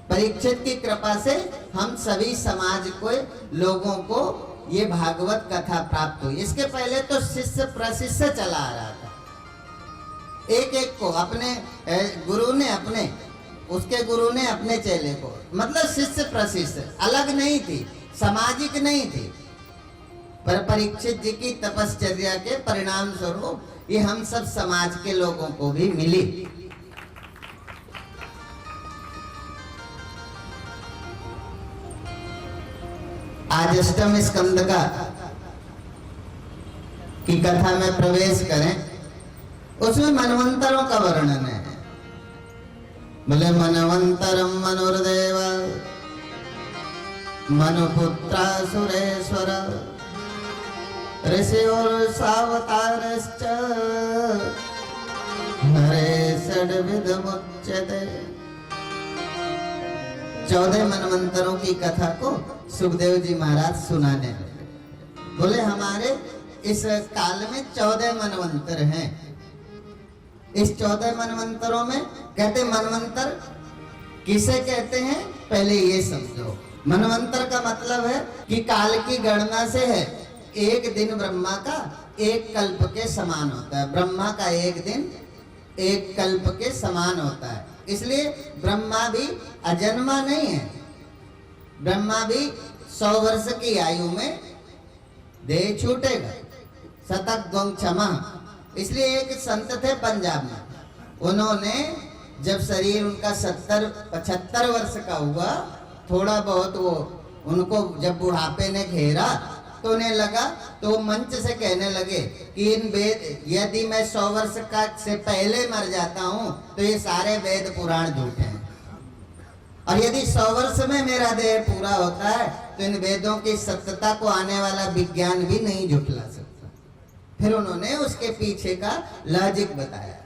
परीक्षित की कृपा से हम सभी समाज को, लोगों को ये भागवत कथा प्राप्त हुई। इसके पहले तो शिष्य प्रशिष्य चला आ रहा था, एक एक को अपने गुरु ने अपने, उसके गुरु ने अपने चेले को, मतलब शिष्य प्रशिष्य अलग नहीं थी, सामाजिक नहीं थी। पर परीक्षित जी की तपश्चर्या के परिणाम स्वरूप ये हम सब समाज के लोगों को भी मिली। आज अष्टम स्कंद का की कथा में प्रवेश करें, उसमें मनवंतरों का वर्णन है। बोले मनवंतरम मनुर्देव मनुपुत्र सुरेश्वर ऋषिर्सावतारश्च नरे षड्विधमुच्यते। 14 मनवंतरों की कथा को सुखदेव जी महाराज सुनाने लगे। बोले हमारे इस काल में 14 मनवंतर हैं। इस 14 मनवंतरों में कहते मनवंतर किसे कहते हैं, पहले ये समझो। मनवंतर का मतलब है कि काल की गणना से है, एक दिन ब्रह्मा का एक कल्प के समान होता है। ब्रह्मा का एक दिन एक कल्प के समान होता है। इसलिए ब्रह्मा भी अजन्मा नहीं है, ब्रह्मा भी 100 वर्ष की आयु में देह छूटेगा, शतक द्वंग क्षमा। इसलिए एक संत थे पंजाब में, उन्होंने जब शरीर उनका 70-75 वर्ष का हुआ, थोड़ा बहुत वो उनको जब बुढ़ापे ने घेरा तो उन्हें लगा, तो मंच से कहने लगे कि इन वेद, यदि मैं 100 वर्ष का से पहले मर जाता हूं तो ये सारे वेद पुराण झूठे हैं, और यदि 100 वर्ष में मेरा देह पूरा होता है तो इन वेदों की सत्यता को आने वाला विज्ञान भी नहीं झुठला सकता। फिर उन्होंने उसके पीछे का लॉजिक बताया,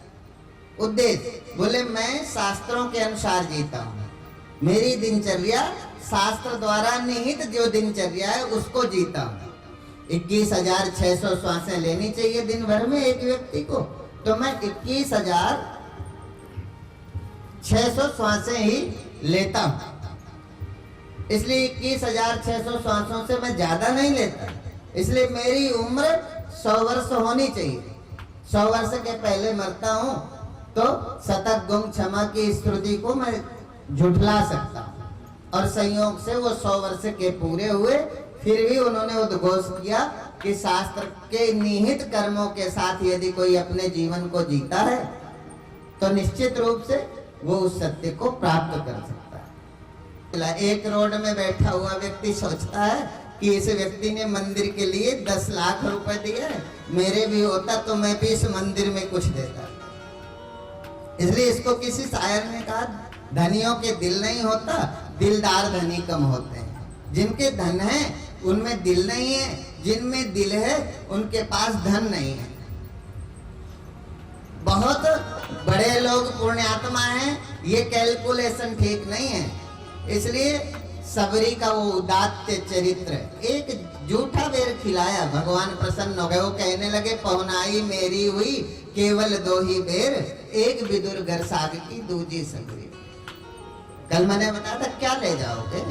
उद्देश्य। बोले मैं शास्त्रों के अनुसार जीता हूं, मेरी दिनचर्या शास्त्र द्वारा निहित जो दिनचर्या है उसको जीता हूं। 21,600 श्वासें लेनी चाहिए दिन भर में एक व्यक्ति को, तो मैं 21,600 श्वासें ही लेता हूं। इसलिए 21,600 श्वासों से मैं ज्यादा नहीं लेता। इसलिए मेरी उम्र 100 वर्ष होनी चाहिए। 100 वर्ष के पहले मरता हूं तो शतक गुण क्षमा की स्तुति को मैं झुठला सकता हूं। और संयोग से वो 100 वर्ष के पूरे हुए, फिर भी उन्होंने उद्घोष किया कि शास्त्र के निहित कर्मों के साथ यदि कोई अपने जीवन को जीता है तो निश्चित रूप से वो उस सत्य को प्राप्त कर सकता है। एक रोड में बैठा हुआ व्यक्ति सोचता है कि इस व्यक्ति ने मंदिर के लिए 10 लाख रुपए दिए, मेरे भी होता तो मैं भी इस मंदिर में कुछ देता। इसलिए इसको किसी शायर ने कहा, धनियों के दिल नहीं होता, दिलदार धनी कम होते हैं। जिनके धन है उनमें दिल नहीं है, जिनमें दिल है उनके पास धन नहीं है। बहुत बड़े लोग पुण्यात्मा हैं, ये कैलकुलेशन ठीक नहीं है। इसलिए सबरी का वो उदात्त चरित्र, एक जूठा बेर खिलाया, भगवान प्रसन्न हो गए। वो कहने लगे पहुनाई मेरी हुई केवल 2 ही बेर, एक विदुर घर साग की दूजी सबरी। कल मैंने बताया था क्या ले जाओगे?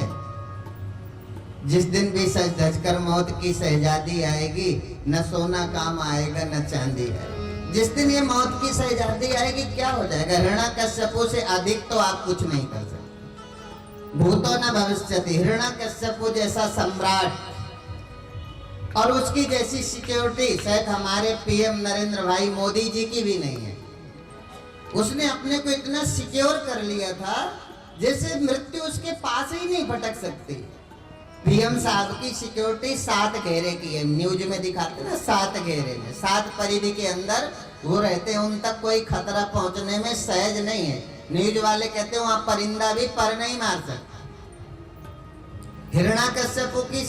जिस दिन भी सज धज कर मौत की शहजादी आएगी, न सोना काम आएगा न चांदी आएगी। जिस दिन ये मौत की शहजादी आएगी क्या हो जाएगा? हिरण्याकश्यपु से अधिक तो आप कुछ नहीं कर सकते। भूतो न भविष्यति, हिरण्याकश्यपु जैसा सम्राट और उसकी जैसी सिक्योरिटी शायद हमारे पीएम नरेंद्र भाई मोदी जी की भी नहीं है। उसने अपने को इतना सिक्योर कर लिया था जैसे मृत्यु उसके पास ही नहीं भटक सकती। पीएम साहब की सिक्योरिटी 7 घेरे की है, न्यूज में दिखाते ना 7 घेरे में, 7 परिधि के अंदर वो रहते हैं, उन तक कोई खतरा पहुंचने में सहज नहीं है। न्यूज वाले कहते हैं वहां परिंदा भी पर नहीं मार सकता। हिरण्याकश्यपु की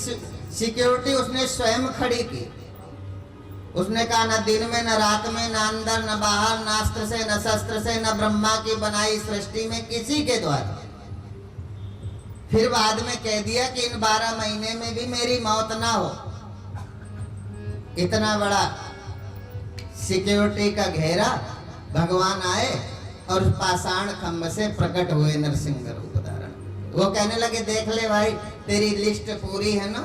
सिक्योरिटी उसने स्वयं खड़ी की। उसने कहा न दिन में न रात में, न अंदर न बाहर, न अस्त्र से न शस्त्र से, न ब्रह्मा की बनाई सृष्टि में किसी के द्वारा। फिर बाद में कह दिया कि इन 12 महीने में भी मेरी मौत ना हो। इतना बड़ा सिक्योरिटी का घेरा, भगवान आए और पाषाण खंभ से प्रकट हुए नरसिंह रूप धारण। वो कहने लगे देख ले भाई तेरी लिस्ट पूरी है ना?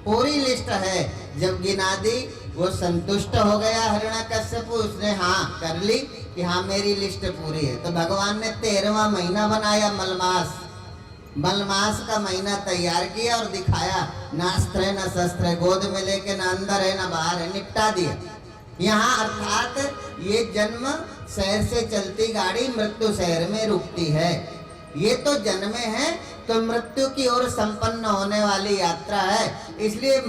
पूरी लिस्ट है। जब गिना दी वो संतुष्ट हो गया हिरण्याकश्यपु, उसने हाँ कर ली कि हाँ मेरी लिस्ट पूरी है। तो भगवान ने 13वां महीना बनाया मलमास, मलमास का महीना तैयार किया और दिखाया न अस्त्र है न शस्त्र है, गोद में लेके न अंदर है न बाहर है, निपटा दिया। यहाँ अर्थात ये जन्म शहर से चलती गाड़ी मृत्यु शहर में रुकती है। ये तो जन्मे हैं तो मृत्यु की ओर संपन्न होने वाली यात्रा है। इसलिए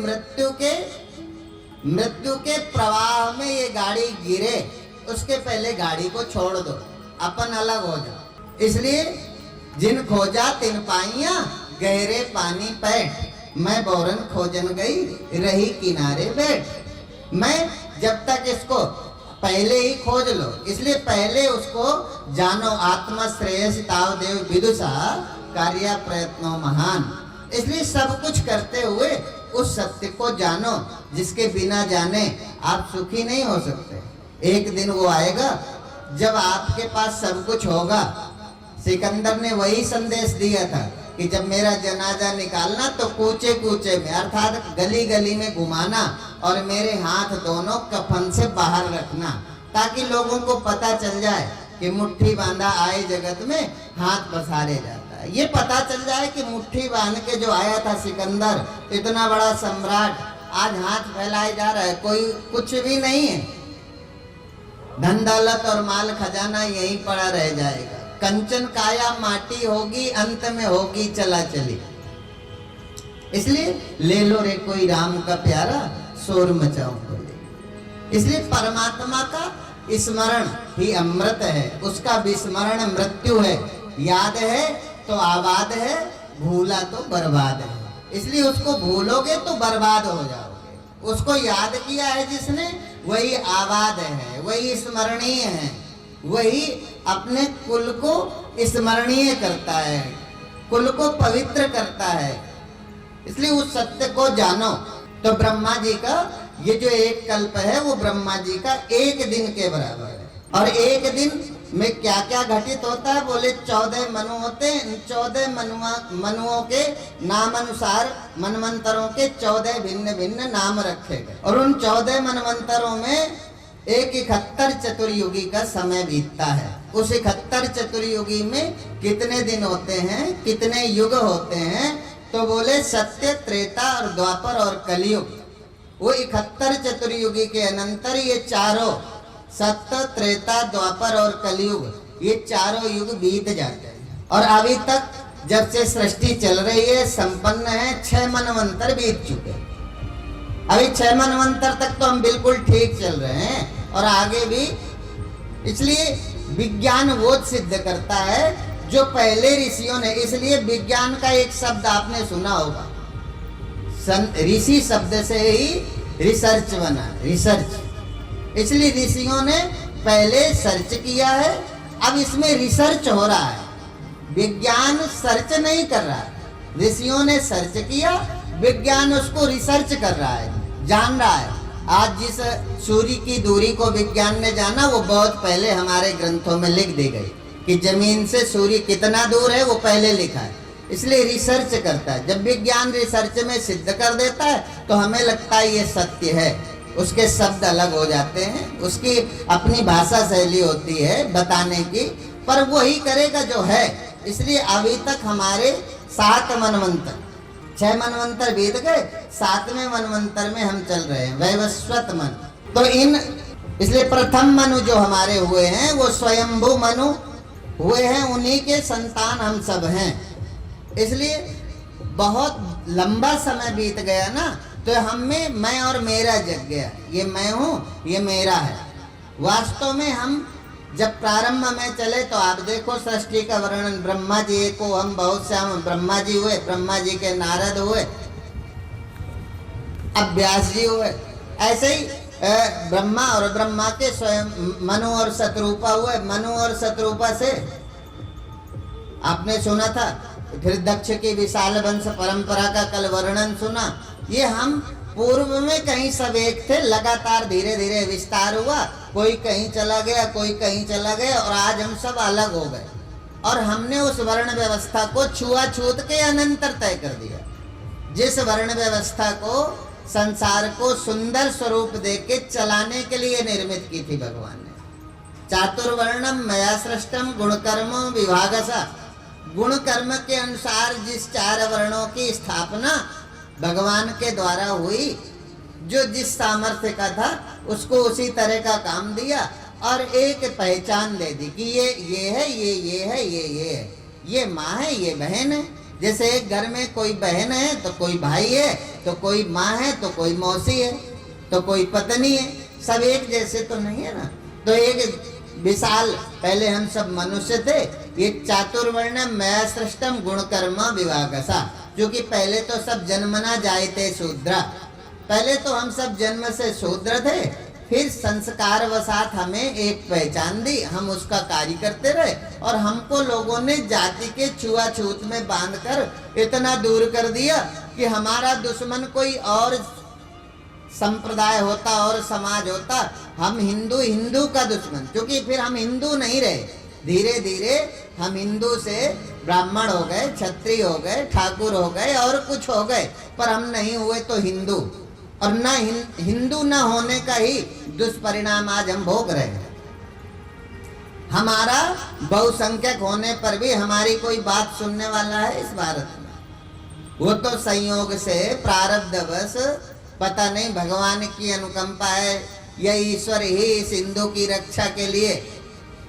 मृत्यु के प्रवाह में ये गाड़ी गिरे उसके पहले गाड़ी को छोड़ दो, अपन अलग हो जाओ। इसलिए जिन खोजा तिन पाइया, गहरे पानी पैठ, मैं बोरन खोजन गई रही किनारे बैठ। मैं जब तक इसको पहले ही खोज लो, इसलिए पहले उसको जानो। आत्मा श्रेयस ताव देव विदुषा कार्य प्रयत्नो महान। इसलिए सब कुछ करते हुए उस सत्य को जानो जिसके बिना जाने आप सुखी नहीं हो सकते। एक दिन वो आएगा जब आपके पास सब कुछ होगा। सिकंदर ने वही संदेश दिया था कि जब मेरा जनाजा निकालना तो कूचे कूचे में अर्थात गली गली में घुमाना और मेरे हाथ दोनों कफन से बाहर रखना, ताकि लोगों को पता चल जाए कि मुट्ठी बांधा आए जगत में हाथ पसारे जाता है। ये पता चल जाए कि मुट्ठी बांध के जो आया था सिकंदर, इतना बड़ा सम्राट, आज हाथ फैलाए जा रहा है, कोई कुछ भी नहीं है। धन दौलत और माल खजाना यहीं पड़ा रह जाएगा। कंचन काया माटी होगी, अंत में होगी चला चली। इसलिए ले लो रे कोई राम का प्यारा, शोर मचाओ बोले। इसलिए परमात्मा का स्मरण ही अमृत है, उसका विस्मरण मृत्यु है। याद है तो आबाद है, भूला तो बर्बाद है। इसलिए उसको भूलोगे तो बर्बाद हो जाओगे। उसको याद किया है जिसने, वही आबाद है, वही स्मरणीय है, वही अपने कुल को स्मरणीय करता है, कुल को पवित्र करता है। इसलिए उस सत्य को जानो। तो ब्रह्मा जी का ये जो एक कल्प है वो ब्रह्मा जी का एक दिन के बराबर है। और एक दिन में क्या क्या घटित होता है? बोले 14 मनु होते हैं। 14 मनुओं के नाम अनुसार मनवंतरों के 14 भिन्न भिन्न नाम रखे गए। और उन 14 मनवंतरों में एक 71 चतुर्युगी का समय बीतता है। उस 71 चतुर्युगी में कितने दिन होते हैं, कितने युग होते हैं? तो बोले सत्य, त्रेता और द्वापर और कलयुग। वो 71 चतुर्युगी के अनंतर ये चारों सत्य, त्रेता, द्वापर और कलयुग, ये चारों युग बीत जाते हैं। और अभी तक जब से सृष्टि चल रही है, संपन्न है, 6 मनवंतर बीत चुके। अभी 6 मनवंतर तक तो हम बिल्कुल ठीक चल रहे हैं और आगे भी। इसलिए विज्ञान वो सिद्ध करता है जो पहले ऋषियों ने। इसलिए विज्ञान का एक शब्द आपने सुना होगा, ऋषि शब्द से ही रिसर्च बना, रिसर्च। इसलिए ऋषियों ने पहले सर्च किया है, अब इसमें रिसर्च हो रहा है। विज्ञान सर्च नहीं कर रहा है, ऋषियों ने सर्च किया, विज्ञान उसको रिसर्च कर रहा है, जान रहा है। आज जिस सूर्य की दूरी को विज्ञान ने जाना, वो बहुत पहले हमारे ग्रंथों में लिख दी गई कि जमीन से सूर्य कितना दूर है, वो पहले लिखा है। इसलिए रिसर्च करता है। जब विज्ञान रिसर्च में सिद्ध कर देता है तो हमें लगता है ये सत्य है। उसके शब्द अलग हो जाते हैं, उसकी अपनी भाषा शैली होती है बताने की, पर वही करेगा जो है। इसलिए अभी तक हमारे 7 मनवंतर, 6 मनवंतर बीत गए, 7वें मनवंतर में हम चल रहे हैं, वैवस्वत मन। तो इसलिए प्रथम मनु जो हमारे हुए हैं वो स्वयंभू मनु हुए हैं, उन्हीं के संतान हम सब हैं। इसलिए बहुत लंबा समय बीत गया ना, तो हम में मैं और मेरा जग गया। ये मैं हूँ, ये मेरा है। वास्तव में हम जब प्रारंभ में चले तो आप देखो सृष्टि का वर्णन, ब्रह्मा जी को हम बहुत से, हम ब्रह्मा जी हुए, ब्रह्मा जी के नारद हुए, अब व्यास जी हुए। ऐसे ही ब्रह्मा और ब्रह्मा के स्वयं मनु और शतरूपा हुए। मनु और शतरूपा से आपने सुना था। फिर दक्ष की विशाल वंश परंपरा का कल वर्णन सुना। ये हम पूर्व में कहीं सब एक थे, लगातार धीरे धीरे विस्तार हुआ, कोई कहीं चला गया, कोई कहीं चला गया, और आज हम सब अलग हो गए। और हमने उस वर्ण व्यवस्था को छुआछूत के अनंतर तय कर दिया, जिस वर्ण व्यवस्था को संसार को सुंदर स्वरूप देके चलाने के लिए निर्मित की थी भगवान ने। चातुर्वर्णम मया सृष्टम गुणकर्म विभागसा। गुण कर्म के अनुसार जिस 4 वर्णों की स्थापना भगवान के द्वारा हुई, जो जिस सामर्थ्य का था उसको उसी तरह का काम दिया और एक पहचान दे दी कि ये है, ये है, ये है, ये माँ है, ये बहन है। जैसे एक घर में कोई बहन है तो कोई भाई है, तो कोई माँ है तो कोई मौसी है, तो कोई पत्नी है, सब एक जैसे तो नहीं है ना। तो एक विशाल, पहले हम सब मनुष्य थे, ये चातुर्वर्ण मया सृष्टम गुण कर्म विभागसा। क्योंकि पहले तो सब जन्मना जायते शूद्रा, पहले तो हम सब जन्म से शूद्र थे, फिर संस्कार वसात हमें एक पहचान दी, हम उसका कार्य करते रहे, और हमको लोगों ने जाति के छुआछूत में बांधकर इतना दूर कर दिया कि हमारा दुश्मन कोई और संप्रदाय होता और समाज होता, हम हिंदू का दुश्मन। क्योंकि फिर हम हिंदू नहीं रहे, धीरे धीरे हम हिंदू से ब्राह्मण हो गए, क्षत्रिय हो गए, ठाकुर हो गए और कुछ हो गए, पर हम नहीं हुए तो हिंदू। और न हिंदू न होने का ही दुष्परिणाम आज हम भोग रहे हैं। हमारा बहुसंख्यक होने पर भी हमारी कोई बात सुनने वाला है इस भारत में? वो तो संयोग से प्रारब्धवश, पता नहीं भगवान की अनुकंपा है या ईश्वर ही इस हिंदू की रक्षा के लिए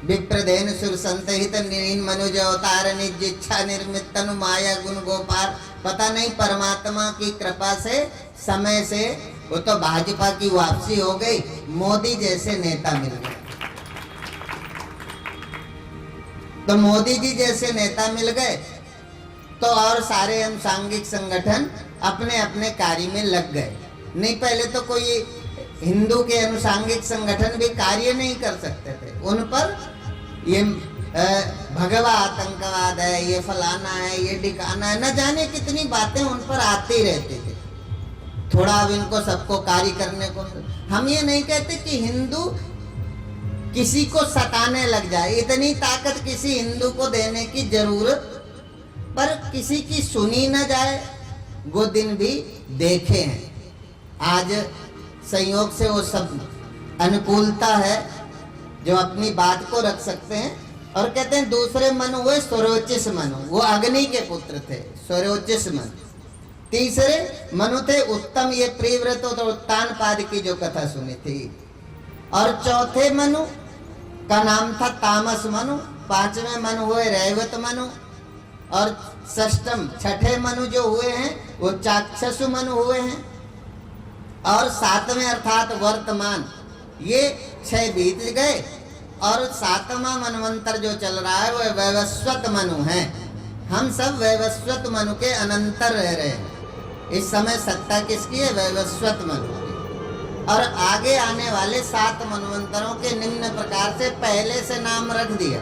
विप्रधेन सुर संतहित नीन मनुज अवतार निज इच्छा निर्मित तनु माया गुण गोपाल, पता नहीं परमात्मा की कृपा से, समय से वो तो भाजपा की वापसी हो गई, मोदी जैसे नेता मिल गए। तो मोदी जी जैसे नेता मिल गए तो और सारे अनुसांगिक संगठन अपने अपने कार्य में लग गए। नहीं, पहले तो कोई हिंदू के अनुसांगिक संगठन भी कार्य नहीं कर सकते थे। उन पर ये भगवा आतंकवाद है, ये फलाना है, ये ठिकाना है, न जाने कितनी बातें उन पर आती रहती थी। थोड़ा अब इनको सबको कार्य करने को। हम ये नहीं कहते कि हिंदू किसी को सताने लग जाए, इतनी ताकत किसी हिंदू को देने की जरूरत, पर किसी की सुनी न जाए वो दिन भी देखे हैं। आज संयोग से वो सब अनुकूलता है जो अपनी बात को रख सकते हैं। और कहते हैं दूसरे मनु हुए स्वरोचिस मनु, वो अग्नि के पुत्र थे, स्वरोचिस मनु। तीसरे मनु थे उत्तम, ये प्रियव्रत और उत्तान पाद की जो कथा सुनी थी। और चौथे मनु का नाम था तामस मनु। 5वें मनु हुए रैवत मनु। और षष्ठम, 6ठे मनु जो हुए हैं वो चाक्षसु मनु हुए हैं। और 7वें अर्थात वर्तमान, ये 6 बीत गए। और 7वां मनवंतर जो चल रहा है वो वैवस्वत मनु है। हम सब वैवस्वत मनु के अनंतर रह रहे हैं। इस समय सत्ता किसकी है? वैवस्वत मनु की। और आगे आने वाले 7 मनवंतरों के निम्न प्रकार से पहले से नाम रख दिया।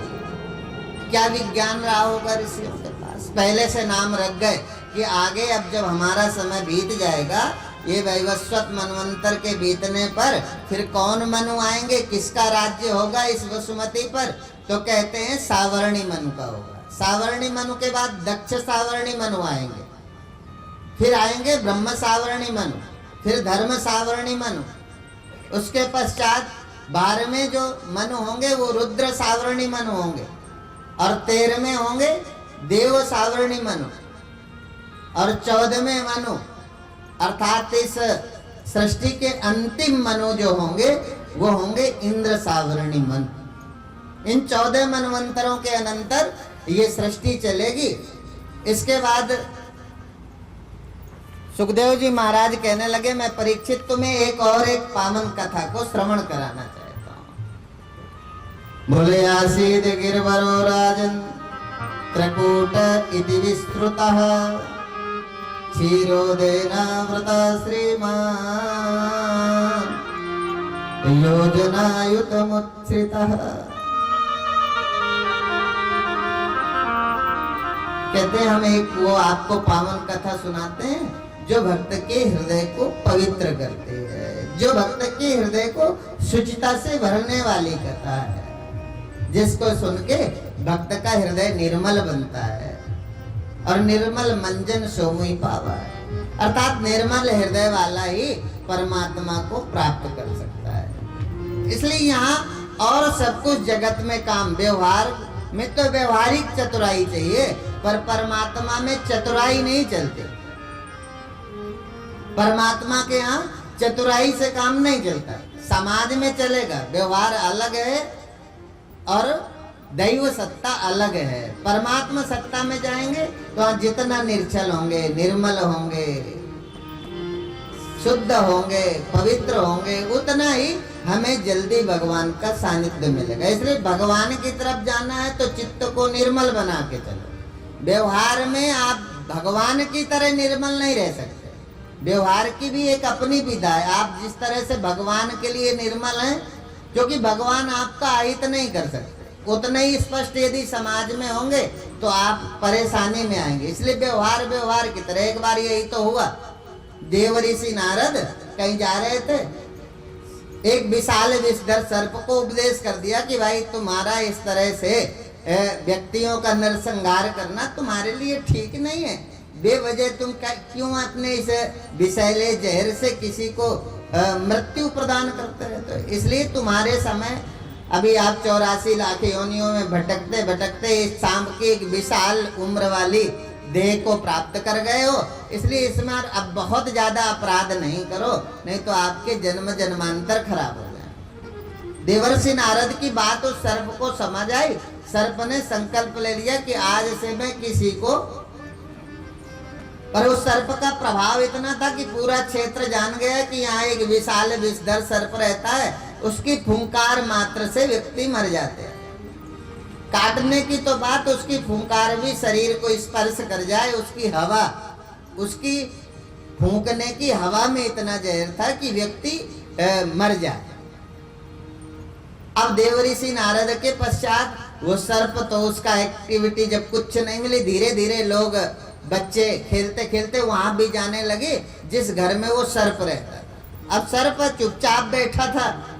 क्या विज्ञान रहा होगा ऋषियों के पास, पहले से नाम रख गए कि आगे अब जब हमारा समय बीत जाएगा, ये वैवस्वत मनवंतर के बीतने पर फिर कौन मनु आएंगे, किसका राज्य होगा इस वसुमती पर, तो कहते हैं सावर्णी मनु का होगा। सावर्णी मनु के बाद दक्ष सावर्णी मनु आएंगे, फिर आएंगे ब्रह्म सावर्णी मनु, फिर धर्म सावर्णी मनु, उसके पश्चात 12वें जो मनु होंगे वो रुद्र सावर्णी मनु होंगे, और 13वें होंगे देव सावर्णी मनु, और 14वें मनु अर्थात इस सृष्टि के अंतिम मनु जो होंगे वो होंगे इंद्र सावर्णी मनु। इन 14 मनवंतरों के अनंतर ये सृष्टि चलेगी। इसके बाद सुखदेव जी महाराज कहने लगे, मैं परीक्षित तुम्हें एक पावन कथा को श्रवण कराना चाहता हूं। बोले आसीद गिरवरो राजन त्रकूट इति विस्तृतः क्षीरोदेनावृत श्रीमान् योजनायुतमुच्छ्रितः। कहते हैं हम एक वो आपको पावन कथा सुनाते हैं जो भक्त के हृदय को पवित्र करती है, जो भक्त के हृदय को शुचिता से भरने वाली कथा है, जिसको सुन के भक्त का हृदय निर्मल बनता है। और निर्मल मंजन सोमुई पावा है, अर्थात निर्मल हृदय वाला ही परमात्मा को प्राप्त कर सकता है। इसलिए यहाँ और सब कुछ जगत में काम, व्यवहार में तो व्यवहारिक चतुराई चाहिए, पर परमात्मा में चतुराई नहीं चलती। परमात्मा के यहाँ चतुराई से काम नहीं चलता। समाज में चलेगा, व्यवहार अलग है और दैव सत्ता अलग है। परमात्मा सत्ता में जाएंगे तो जितना निर्छल होंगे, निर्मल होंगे, शुद्ध होंगे, पवित्र होंगे, उतना ही हमें जल्दी भगवान का सानिध्य मिलेगा। इसलिए भगवान की तरफ जाना है तो चित्त को निर्मल बना के चलो। व्यवहार में आप भगवान की तरह निर्मल नहीं रह सकते। व्यवहार की भी एक अपनी विधा है। आप जिस तरह से भगवान के लिए निर्मल हैं, क्योंकि भगवान आपका अहित नहीं कर सकते, उतने ही स्पष्ट यदि समाज में होंगे तो आप परेशानी में आएंगे। इसलिए व्यवहार की तरह। एक बार यही तो हुआ, देव ऋषि नारद कहीं जा रहे थे, एक विशाल विषधर सर्प को उपदेश कर दिया कि भाई तुम्हारा इस तरह से व्यक्तियों का नरसंहार करना तुम्हारे लिए ठीक नहीं है। बेवजह तुम क्यों अपने इस विषैले जहर से किसी को मृत्यु प्रदान करते रहते हो। इसलिए तुम्हारे समय अभी आप 84 लाख योनियों में भटकते भटकते इस सांप की एक विशाल उम्र वाली देह को प्राप्त कर गए हो। इसलिए इसमें अब बहुत ज्यादा अपराध नहीं करो, नहीं तो आपके जन्म जन्मांतर खराब हो जाए। देवर्षि नारद की बात उस सर्प को समझ आई। सर्प ने संकल्प ले लिया कि आज से मैं किसी को, पर उस सर्प का प्रभाव इतना था कि पूरा क्षेत्र जान गया कि यहाँ एक विशाल विषधर सर्प रहता है। उसकी फुंकार मात्र से व्यक्ति मर जाते हैं। काटने की तो बात, उसकी फुंकार भी शरीर को स्पर्श कर जाए, उसकी हवा, उसकी फूंकने की हवा में इतना जहर था कि व्यक्ति मर जाए। अब देवऋषि नारद के पश्चात वो सर्प, तो उसका एक्टिविटी जब कुछ नहीं मिली, धीरे धीरे लोग बच्चे खेलते खेलते वहां भी जाने लगे जिस घर में वो सर्प रहता था। अब सर्प चुपचाप बैठा था।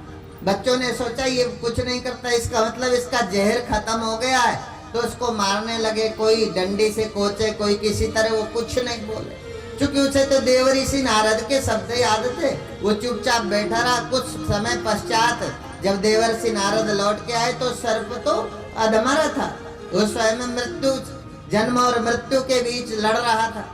बच्चों ने सोचा ये कुछ नहीं करता, इसका मतलब इसका जहर खत्म हो गया है, तो उसको मारने लगे। कोई डंडी से कोचे, कोई किसी तरह, वो कुछ नहीं बोले, क्योंकि उसे तो देवऋषि नारद के शब्द याद थे। वो चुपचाप बैठा रहा। कुछ समय पश्चात जब देवर्षि नारद लौट के आए तो सर्प तो अधमरा था। वो स्वयं मृत्यु, जन्म और मृत्यु के बीच लड़ रहा था।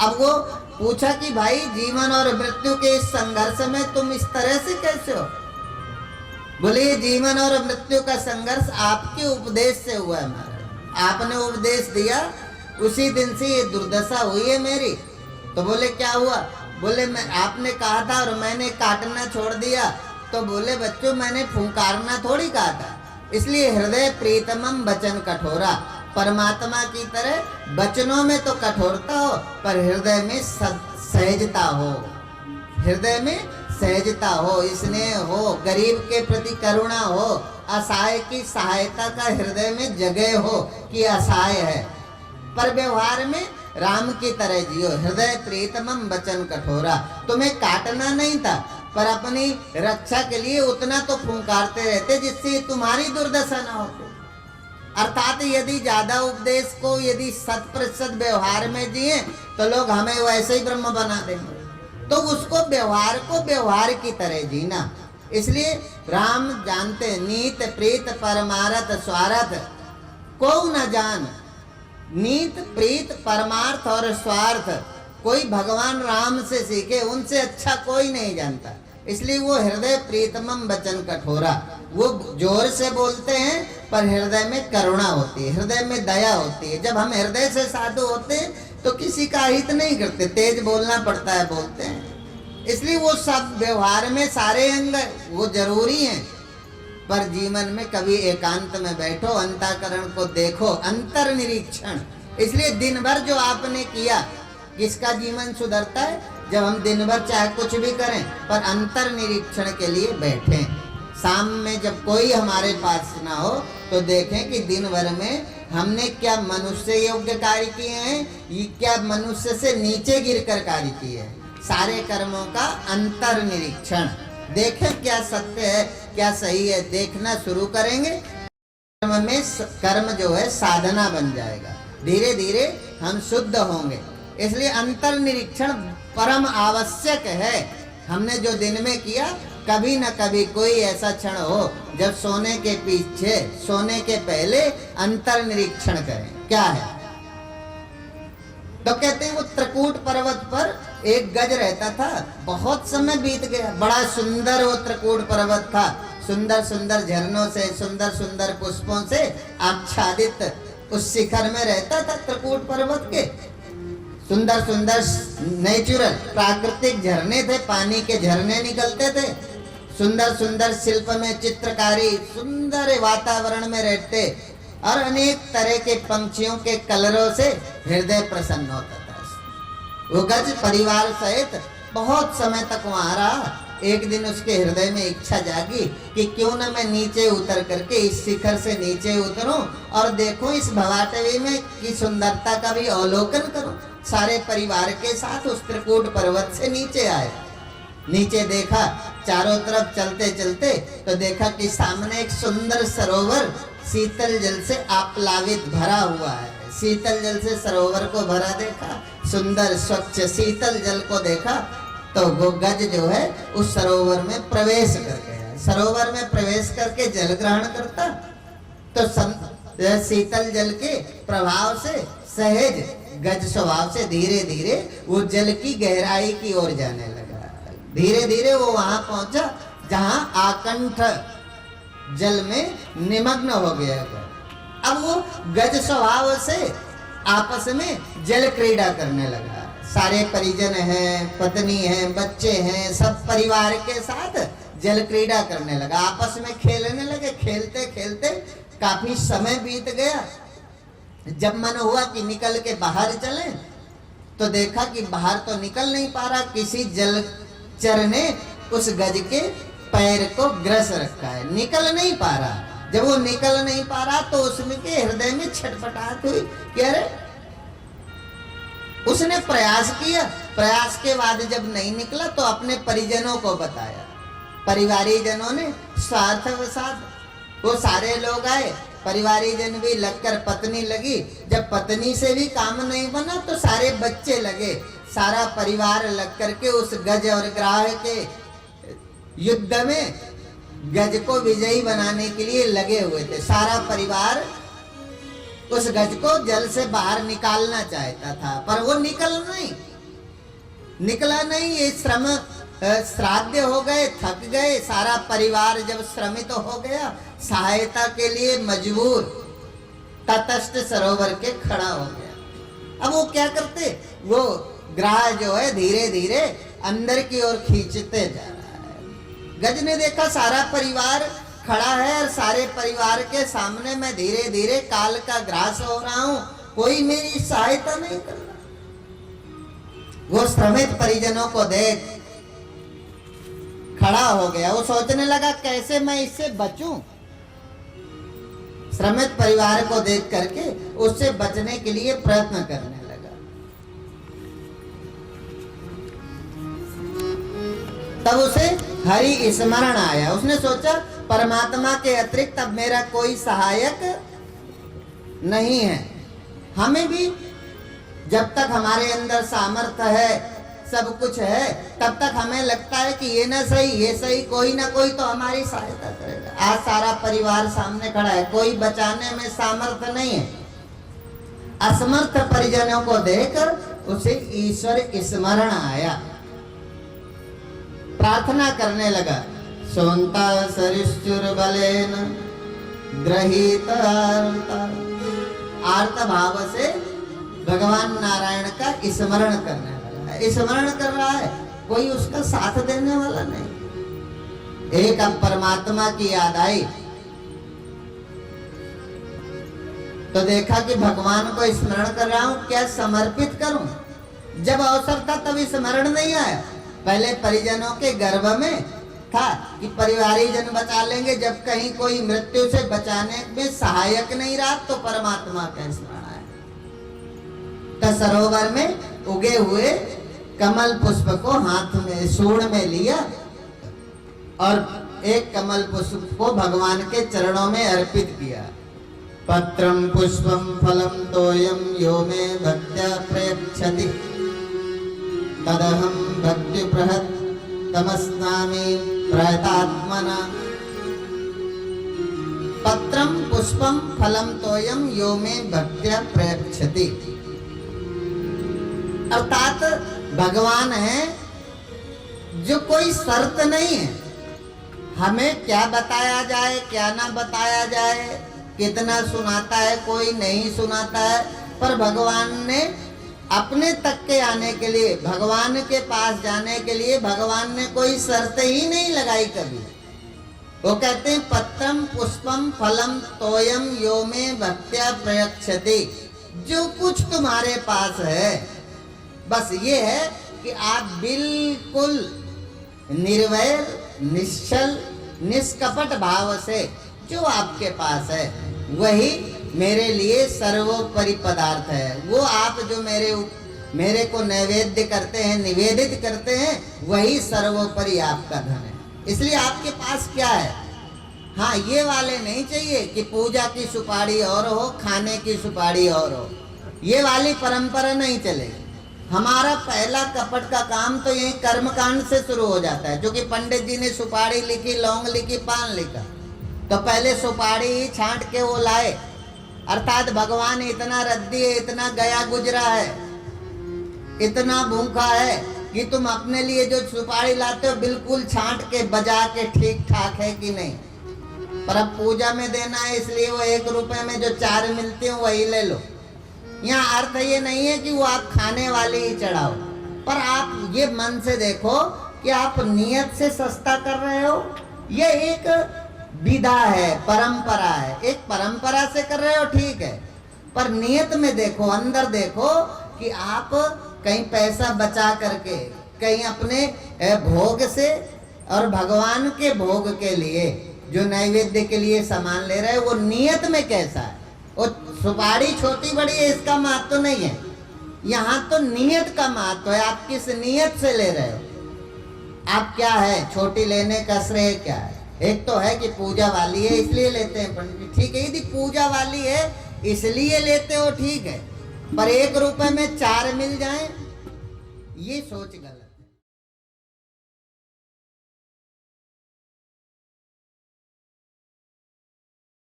अब वो पूछा कि भाई जीवन और मृत्यु के इस संघर्ष में तुम इस तरह से कैसे हो? बोले ये जीवन और मृत्यु का संघर्ष आपके उपदेश से हुआ है महाराज। आपने उपदेश दिया, उसी दिन से ये दुर्दशा हुई है मेरी। तो बोले क्या हुआ? बोले मैं, आपने कहा था और मैंने काटना छोड़ दिया। तो बोले बच्चों मैंने फुंकारना थोड़ी कहा था। इसलिए हृदय प्रीतमम वचन कठोरा, परमात्मा की तरह वचनों में तो कठोरता हो पर हृदय में सहजता हो। हृदय में सहजता हो, स्नेह हो, गरीब के प्रति करुणा हो, असहाय की सहायता का हृदय में जगह हो कि असहाय है, पर व्यवहार में राम की तरह जियो। हृदय प्रीतमम वचन कठोरा। तुम्हें काटना नहीं था, पर अपनी रक्षा के लिए उतना तो फुंकारते रहते जिससे तुम्हारी दुर्दशा न होती। अर्थात यदि ज्यादा उपदेश को यदि 100% व्यवहार में जिए तो लोग हमें वैसे ही ब्रह्म बना देंगे। तो उसको व्यवहार को व्यवहार की तरह जीना। इसलिए राम जानते नीत प्रीत परमारथ स्वार्थ को न जान। नीत प्रीत परमार्थ और स्वार्थ कोई भगवान राम से सीखे, उनसे अच्छा कोई नहीं जानता। इसलिए वो हृदय प्रीतमम वचन कठोरा, वो जोर से बोलते हैं पर हृदय में करुणा होती है, हृदय में दया होती है। जब हम हृदय से साधु होते हैं तो किसी का हित नहीं करते, तेज बोलना पड़ता है, बोलते हैं। इसलिए वो सब व्यवहार में सारे अंग वो जरूरी हैं, पर जीवन में कभी एकांत में बैठो, अंतःकरण को देखो, अंतर निरीक्षण। इसलिए दिन भर जो आपने किया, किसका जीवन सुधरता है? जब हम दिन भर चाहे कुछ भी करें पर अंतर निरीक्षण के लिए बैठें। शाम में जब कोई हमारे पास ना हो तो देखें कि दिन भर में हमने क्या मनुष्य योग्य कार्य किए हैं, ये क्या मनुष्य से नीचे गिरकर कार्य किए हैं। सारे कर्मों का अंतर निरीक्षण, देखें क्या सत्य है क्या सही है। देखना शुरू करेंगे, कर्म में कर्म जो है साधना बन जाएगा, धीरे धीरे हम शुद्ध होंगे। इसलिए अंतर निरीक्षण परम आवश्यक है। हमने जो दिन में किया, कभी न कभी कोई ऐसा क्षण हो जब सोने के पीछे, सोने के पहले अंतर निरीक्षण करें। क्या है? तो कहते हैं वो त्रिकूट पर्वत पर एक गज रहता था, बहुत समय बीत गया, बड़ा सुंदर वो त्रिकूट पर्वत था, सुंदर सुंदर झरनों से, सुंदर सुंदर पुष्पों से आच्छादित उस शिखर में रहता था। त्रिकूट पर्वत के सुंदर सुंदर नेचुरल प्राकृतिक झरने थे, पानी के झरने निकलते थे, सुंदर सुंदर शिल्प में चित्रकारी, सुंदर वातावरण में रहते और अनेक तरह के पंछियों के कलरों से हृदय प्रसन्न होता था। वो गज परिवार सहित बहुत समय तक वहां रहा। एक दिन उसके हृदय में इच्छा जागी कि क्यों न मैं नीचे उतर करके इस शिखर से नीचे उतरूं और देखूं इस भवाटवी में की सुंदरता का भी अवलोकन करूं। सारे परिवार के साथ उस त्रिकूट पर्वत से नीचे आए। नीचे देखा, चारों तरफ चलते चलते तो देखा कि सामने एक सुंदर सरोवर शीतल जल से आप्लावित भरा हुआ है। शीतल जल से सरोवर को भरा देखा, सुंदर स्वच्छ शीतल जल को देखा तो वो गज जो है उस सरोवर में प्रवेश कर गया। सरोवर में प्रवेश करके जल ग्रहण करता तो शीतल जल के प्रभाव से सहज गज स्वभाव से धीरे धीरे वो जल की गहराई की ओर जाने लगा। धीरे धीरे वो वहां पहुंचा जहां आकंठ जल में निमग्न हो गया। अब वो गज स्वभाव से आपस में जल क्रीड़ा करने लगा। सारे परिजन हैं, पत्नी हैं, बच्चे हैं, सब परिवार के साथ जल क्रीड़ा करने लगा, आपस में खेलने लगे। खेलते खेलते काफी समय बीत गया। जब मन हुआ कि निकल के बाहर चले तो देखा कि बाहर तो निकल नहीं पा रहा, किसी जलचर ने उस गज के पैर को ग्रस रखा है, निकल नहीं पा रहा। जब वो निकल नहीं पा रहा तो उसमें के हृदय में छटपटाहट हुई कि अरे, उसने प्रयास किया। प्रयास के बाद जब नहीं निकला तो अपने परिजनों को बताया। परिवारी जनों ने स्वार्थवशात वो सारे लोग आए, परिवारी जन भी लगकर पत्नी लगी। जब पत्नी से भी काम नहीं बना तो सारे बच्चे लगे, सारा परिवार लग करके उस गज और ग्राह के युद्ध में गज को विजयी बनाने के लिए लगे हुए थे। सारा परिवार उस गज को जल से बाहर निकालना चाहता था, पर वो निकला नहीं। ये श्रम श्राद्ध हो गए, थक गए। सारा परिवार जब श्रमित हो गया, सहायता के लिए मजबूर तटस्थ सरोवर के खड़ा हो गया। अब वो क्या करते, वो ग्राह जो है धीरे धीरे अंदर की ओर खींचते जा रहा है। गज ने देखा सारा परिवार खड़ा है और सारे परिवार के सामने मैं धीरे धीरे काल का ग्रास हो रहा हूं, कोई मेरी सहायता नहीं कर रहा। वो श्रमित परिजनों को देख खड़ा हो गया। वो सोचने लगा कैसे मैं इससे बचूं। श्रमित परिवार को देख करके उससे बचने के लिए प्रयत्न करने लगा। तब उसे हरि स्मरण आया। उसने सोचा परमात्मा के अतिरिक्त अब मेरा कोई सहायक नहीं है। हमें भी जब तक हमारे अंदर सामर्थ्य है, सब कुछ है, तब तक हमें लगता है कि ये ना सही ये सही, कोई ना कोई तो हमारी सहायता करेगा। आज सारा परिवार सामने खड़ा है, कोई बचाने में सामर्थ्य नहीं है। असमर्थ परिजनों को देखकर उसे ईश्वर स्मरण आया। प्रार्थना करने लगा। सोंता सरिश्चुर बलेन ग्रहीत आर्त भाव से भगवान नारायण का स्मरण करने लगा। स्मरण कर रहा है, कोई उसका साथ देने वाला नहीं। एक अब परमात्मा की याद आई तो देखा कि भगवान को स्मरण कर रहा हूं, क्या समर्पित करूं। जब अवसर था तब स्मरण नहीं आया। पहले परिजनों के गर्भ में था कि परिवारीजन बचा लेंगे, जब कहीं कोई मृत्यु से बचाने में सहायक नहीं रहा तो परमात्मा का स्मरण आया। तो सरोवर में उगे हुए कमल पुष्प को हाथ में सूंड में लिया और एक कमल पुष्प को भगवान के चरणों में अर्पित किया। पत्रम पुष्पम फलम तोयम यो मे भक्त्या प्रयच्छति तदहं भक्ति प्रहत तमस्नामि प्रयतात्मना। पत्रम पुष्पम फलम तोयम यो मे भक्त्या प्रयच्छति। अर्थात भगवान है जो कोई शर्त नहीं है। हमें क्या बताया जाए क्या ना बताया जाए, कितना सुनाता है कोई नहीं सुनाता है, पर भगवान ने अपने तक के आने के लिए, भगवान के पास जाने के लिए भगवान ने कोई शर्त ही नहीं लगाई कभी। वो कहते हैं पत्रम पुष्पम फलम तोयम यो मे भक्त्या प्रयच्छति। जो कुछ तुम्हारे पास है बस ये है कि आप बिल्कुल निर्वैर निश्चल निष्कपट भाव से जो आपके पास है वही मेरे लिए सर्वोपरि पदार्थ है। वो आप जो मेरे को नैवेद्य करते हैं, निवेदित करते हैं, वही सर्वोपरि आपका धन है। इसलिए आपके पास क्या है, हाँ ये वाले नहीं चाहिए कि पूजा की सुपारी और हो, खाने की सुपारी और हो, ये वाली परंपरा नहीं चलेगी। हमारा पहला कपट का काम तो यही कर्मकांड से शुरू हो जाता है। जो कि पंडित जी ने सुपारी लिखी, लौंग लिखी, पान लिखा, तो पहले सुपारी ही छांट के वो लाए। अर्थात भगवान इतना रद्दी है, इतना गया गुजरा है, इतना भूखा है कि तुम अपने लिए जो सुपारी लाते हो बिल्कुल छांट के बजा के ठीक ठाक है कि नहीं। पर अब पूजा में देना है इसलिए वो 1 रुपए में जो 4 मिलती है वही ले लो। यहाँ अर्थ ये नहीं है कि वो आप खाने वाले ही चढ़ाओ, पर आप ये मन से देखो कि आप नियत से सस्ता कर रहे हो। ये एक विधा है, परंपरा है, एक परंपरा से कर रहे हो ठीक है, पर नियत में देखो, अंदर देखो कि आप कहीं पैसा बचा करके, कहीं अपने भोग से और भगवान के भोग के लिए जो नैवेद्य के लिए सामान ले रहे हो वो नियत में कैसा है। वो सुपारी छोटी बड़ी है इसका महत्व तो नहीं है, यहाँ तो नियत का महत्व है। आप किस नियत से ले रहे हो, आप क्या है, छोटी लेने का श्रेय क्या है। एक तो है कि पूजा वाली है इसलिए लेते हैं पंडित जी, ठीक है, यदि पूजा वाली है इसलिए लेते हो ठीक है, पर 1 रुपए में 4 मिल जाए ये सोच गलत।